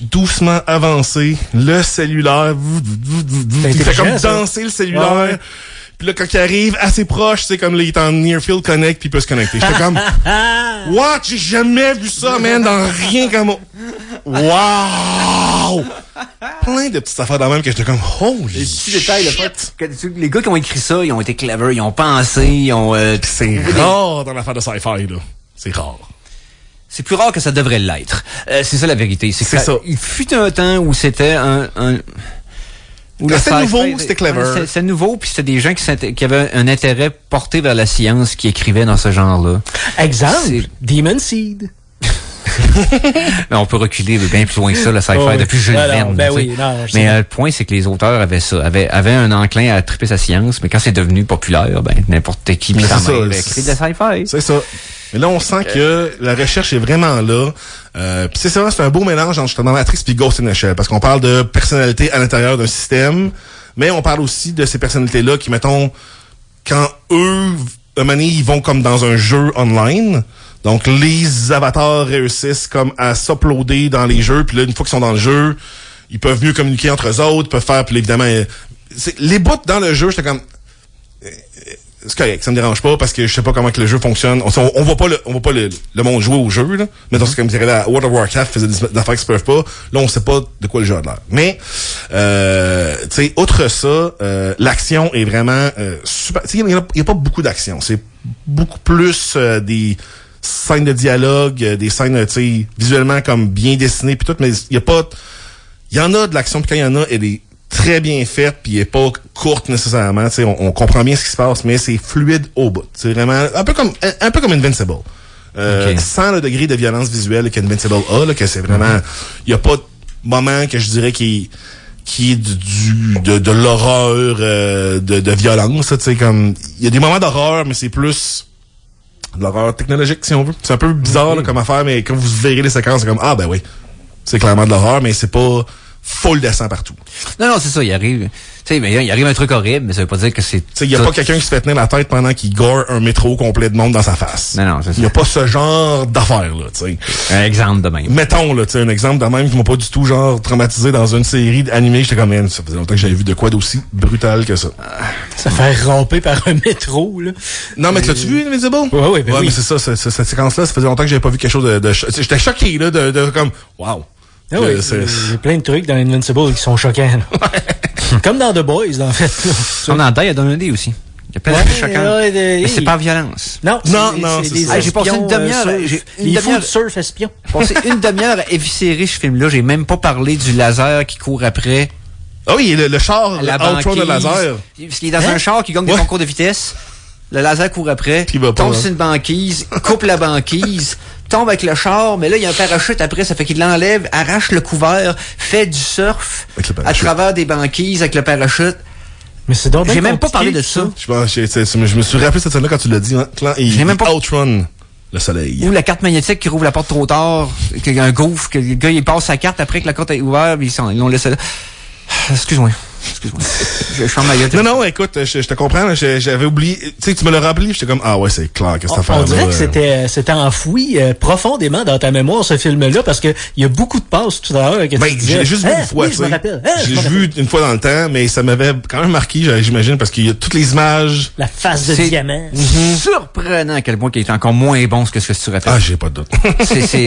doucement avancer le cellulaire. Il fait comme danser le cellulaire. Ouais. Puis là, quand il arrive assez proche, c'est comme là, il est en near field connect, puis il peut se connecter. J'étais comme, what? J'ai jamais vu ça, man, dans rien comme... Wow! wow! Plein de petites affaires dans le même que j'étais comme, holy Les petits détails, shit. les gars qui ont écrit ça, ils ont été clever, ils ont pensé, ils ont... C'est rare dans l'affaire de sci-fi, là. C'est rare. C'est plus rare que ça devrait l'être. C'est ça la vérité. C'est ça. Il fut un temps où c'était où le C'était sci-fi- nouveau, c'était clever. C'était nouveau, puis c'était des gens qui avaient un intérêt porté vers la science qui écrivaient dans ce genre-là. Exemple, C'est- Demon Seed. Mais on peut reculer bien plus loin que ça, le sci-fi, Oh, oui. depuis Jules Ben non, Verne. ben tu sais. oui, non, je Mais sais. le point, c'est que les auteurs avaient ça, avaient un enclin à triper sa science, mais quand c'est devenu populaire, ben n'importe qui Mais puis sa c'est ça, mère c'est- écrit de la sci-fi. C'est ça. Mais là, on sent que la recherche est vraiment là. Puis c'est ça, c'est un beau mélange entre justement Matrix puis Ghost in the Shell. Parce qu'on parle de personnalité à l'intérieur d'un système, mais on parle aussi de ces personnalités-là qui, mettons, quand eux, un moment donné, ils vont comme dans un jeu online. Donc, les avatars réussissent comme à s'uploader dans les jeux. Puis là, une fois qu'ils sont dans le jeu, ils peuvent mieux communiquer entre eux autres, peuvent faire, puis évidemment... les bouts dans le jeu, j'étais comme... c'est correct, ça me dérange pas parce que je sais pas comment que le jeu fonctionne. On voit pas le monde jouer au jeu, là. Mais donc, c'est comme dirait la World of Warcraft faisait des affaires qui se peuvent pas. Là, on sait pas de quoi le jeu a l'air. Mais, tu sais, outre ça, l'action est vraiment super. Tu sais, il y a pas beaucoup d'action. C'est beaucoup plus des scènes de dialogue, des scènes, tu sais, visuellement comme bien dessinées puis tout, mais il y a pas... Il y en a de l'action, puis quand il y en a, elle est très bien faite, puis elle est pas courte nécessairement. Tu sais, on comprend bien ce qui se passe, mais c'est fluide au bout. C'est vraiment un peu comme Invincible. Okay. Sans le degré de violence visuelle qu'Invincible a, là, que c'est vraiment... Il y a pas de moment que je dirais qui est de l'horreur, de violence. Tu sais, comme... Il y a des moments d'horreur, mais c'est plus... de l'horreur technologique, si on veut. C'est un peu bizarre là, comme affaire, mais quand vous verrez les séquences, c'est comme, ah ben oui, c'est clairement de l'horreur, mais c'est pas full descend partout. Non, c'est ça, il arrive... Tu sais, mais il arrive un truc horrible, mais ça veut pas dire que c'est... Tu sais, il y a pas quelqu'un qui se fait tenir la tête pendant qu'il gore un métro complet de monde dans sa face. Non, c'est ça. Il y a pas ce genre d'affaires, là, tu sais. Un exemple de même. Mettons, là, tu sais, un exemple de même qui m'a pas du tout, genre, traumatisé dans une série animée. J'étais comme, man, ça faisait longtemps que j'avais vu de quoi d'aussi brutal que ça. Ça fait ramper par un métro, là. Non, mais l'as-tu vu, Invisible? Ouais, mais c'est ça, cette séquence-là, ça faisait longtemps que j'avais pas vu quelque chose de j'étais choqué, là, de comme, wow. Ah oui, il y a plein de trucs dans Invincible qui sont choquants, là. Comme dans The Boys, en fait. On en Die a donné aussi. Il y a plein de trucs choquants. Mais c'est pas violence. Non, c'est des ça. J'ai passé une espions, demi-heure. les fous de surf espions. J'ai passé une demi-heure à éviscérer ce film-là. J'ai même pas parlé du laser qui court après. Ah oui, le char, La Outrun de laser. Parce qu'il est dans un char qui gagne des concours de vitesse. Le laser court après, Puis il va pas, tombe hein. sur une banquise, coupe la banquise, tombe avec le char, mais là, il y a un parachute après, ça fait qu'il l'enlève, arrache le couvert, fait du surf Avec le à parachute. travers des banquises avec le parachute. Mais c'est donc bien J'ai même pas parlé compliqué, de ça. Je pense, je me suis rappelé cette scène-là quand tu l'as dit. Hein. J'ai même pas- Outrun le soleil. Ou la carte magnétique qui rouvre la porte trop tard, qu'il y a un gouffre, que le gars, il passe sa carte après que la carte est ouverte, puis ils l'ont laissé là. Excuse-moi. Je ferme ma gueule. Non, écoute, je te comprends. Là, j'avais oublié. Tu sais, tu me l'as rappelé, j'étais comme, ah ouais, c'est clair que cette affaire-là. On dirait que c'était enfoui profondément dans ta mémoire, ce film-là, parce que il y a beaucoup de passes tout à l'heure que Ben, tu disais. je l'ai juste vu une fois, oui, tu je me sais. rappelle. J'ai vu une fois dans le temps, mais ça m'avait quand même marqué, j'imagine, parce qu'il y a toutes les images. La face de C'est diamant. surprenant à quel point qu'il est encore moins bon que ce que tu rappelles. Ah, j'ai pas de doute.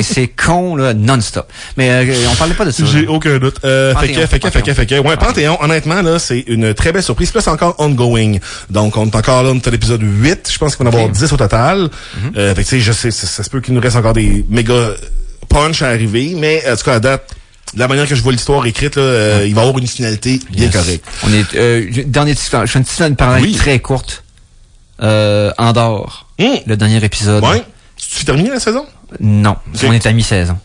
C'est con, là, non-stop. Mais on parlait pas de ça. J'ai là. aucun doute. Fait que. Ouais, Panthéon, honnêtement, là, c'est une très belle surprise. Puis là, c'est encore ongoing. Donc, on est encore là, on est à l'épisode 8. Je pense qu'il va en avoir 10 au total. Fait que, tu sais, je sais, ça se peut qu'il nous reste encore des méga punch à arriver. Mais, en tout cas, à date, de la manière que je vois l'histoire écrite, là, il va y avoir une finalité bien correcte. On est, dernier petit, je fais une petite parenthèse très courte. Andorre. Le dernier épisode. Ouais. Tu terminé la saison? Non. Ok. On est à mi-saison.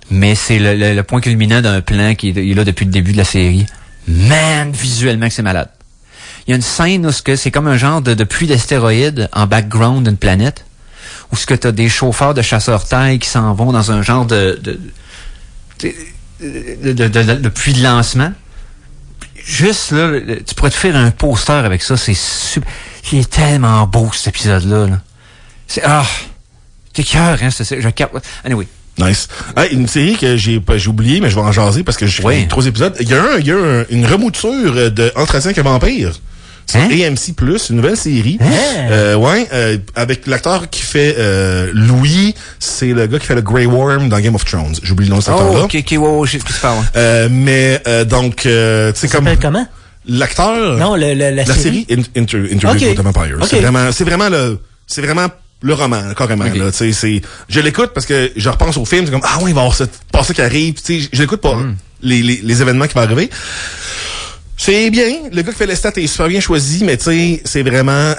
Mais c'est le point culminant d'un plan qui est là depuis le début de la série. Man, visuellement que c'est malade. Il y a une scène où c'est comme un genre de pluie d'astéroïdes en background d'une planète, où ce que t'as des chauffeurs de chasseurs-taille qui s'en vont dans un genre de pluie de lancement. Juste là, tu pourrais te faire un poster avec ça, c'est super. Il est tellement beau cet épisode-là. Là. C'est t'es cœur, hein, je capte. Anyway. Nice. Hey, une série que j'ai oublié, mais je vais en jaser parce que j'ai fait 3 épisodes. Il y a une remouture de Entretien avec un vampire. sur Hein? AMC+, une nouvelle série. Hein? Avec l'acteur qui fait Louis, c'est le gars qui fait le Grey Worm dans Game of Thrones. J'oublie le nom de cet acteur-là. Oh, ok, wow, je sais ce qui se passe. Donc, tu sais, Ça comme s'appelle comment? l'acteur... Non, la série Interview Ok. with the Vampire. Ok. C'est vraiment le roman, carrément. Ok. Là, je l'écoute parce que je repense au film, c'est comme, ah ouais, il va y avoir ce passé qui arrive. Tu sais, je l'écoute pour les événements qui vont arriver. C'est bien. Le gars qui fait les stats est super bien choisi, mais tu sais, c'est vraiment...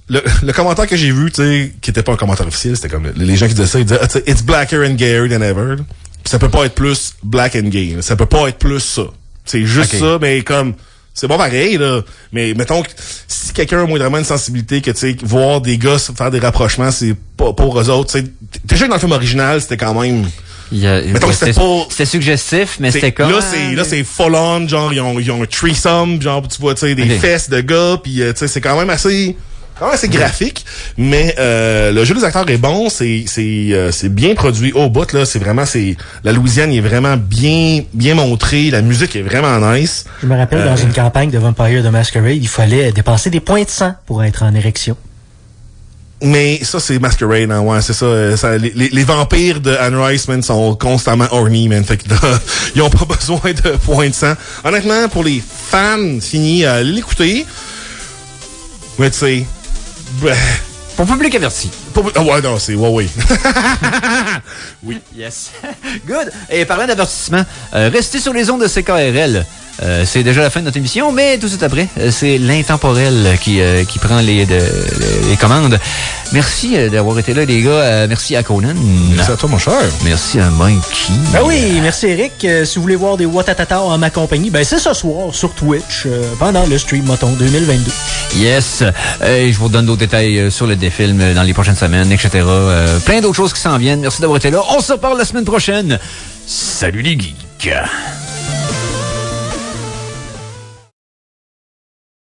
Le commentaire que j'ai vu, tu sais, qui était pas un commentaire officiel, c'était comme les gens qui disaient ça, ils disaient, ah, it's blacker and gayer than ever. Puis ça peut pas être plus black and gay. Ça peut pas être plus ça. C'est juste ça, mais comme... C'est bon pareil, là. Mais mettons que si quelqu'un a moindrement une sensibilité que, tu sais, voir des gars faire des rapprochements, c'est pas pour eux autres, tu sais. Déjà que dans le film original, c'était quand même... Mettons que c'était pas... C'était suggestif, mais c'était comme... Là, c'est full on, genre, ils ont un threesome, genre, tu vois, tu sais, des fesses de gars, puis tu sais, c'est quand même assez graphique, mais le jeu des acteurs est bon, c'est bien produit au bout, là, la Louisiane est vraiment bien montrée, la musique est vraiment nice. Je me rappelle, dans une campagne de Vampire the Masquerade, il fallait dépenser des points de sang pour être en érection. Mais ça, c'est Masquerade, hein, ouais, c'est ça. Les vampires de Anne Rice, man, sont constamment horny, man. Fait que ils ont pas besoin de points de sang. Honnêtement, pour les fans finis à l'écouter, mais tu sais... Pour public averti. Ouais, non, c'est Huawei. Oui. Yes. Good. Et parlant d'avertissement, restez sur les ondes de CKRL. C'est déjà la fin de notre émission, mais tout de suite après, c'est l'intemporel qui prend les commandes. Merci d'avoir été là, les gars. Merci à Conan. Merci à toi, mon cher. Merci à Mikey. Ben oui, merci Eric. Si vous voulez voir des Watatata en ma compagnie, ben c'est ce soir sur Twitch, pendant le stream Moton 2022. Yes. Je vous donne d'autres détails sur le défilm dans les prochaines semaines, etc. Plein d'autres choses qui s'en viennent. Merci d'avoir été là. On se reparle la semaine prochaine. Salut les geeks.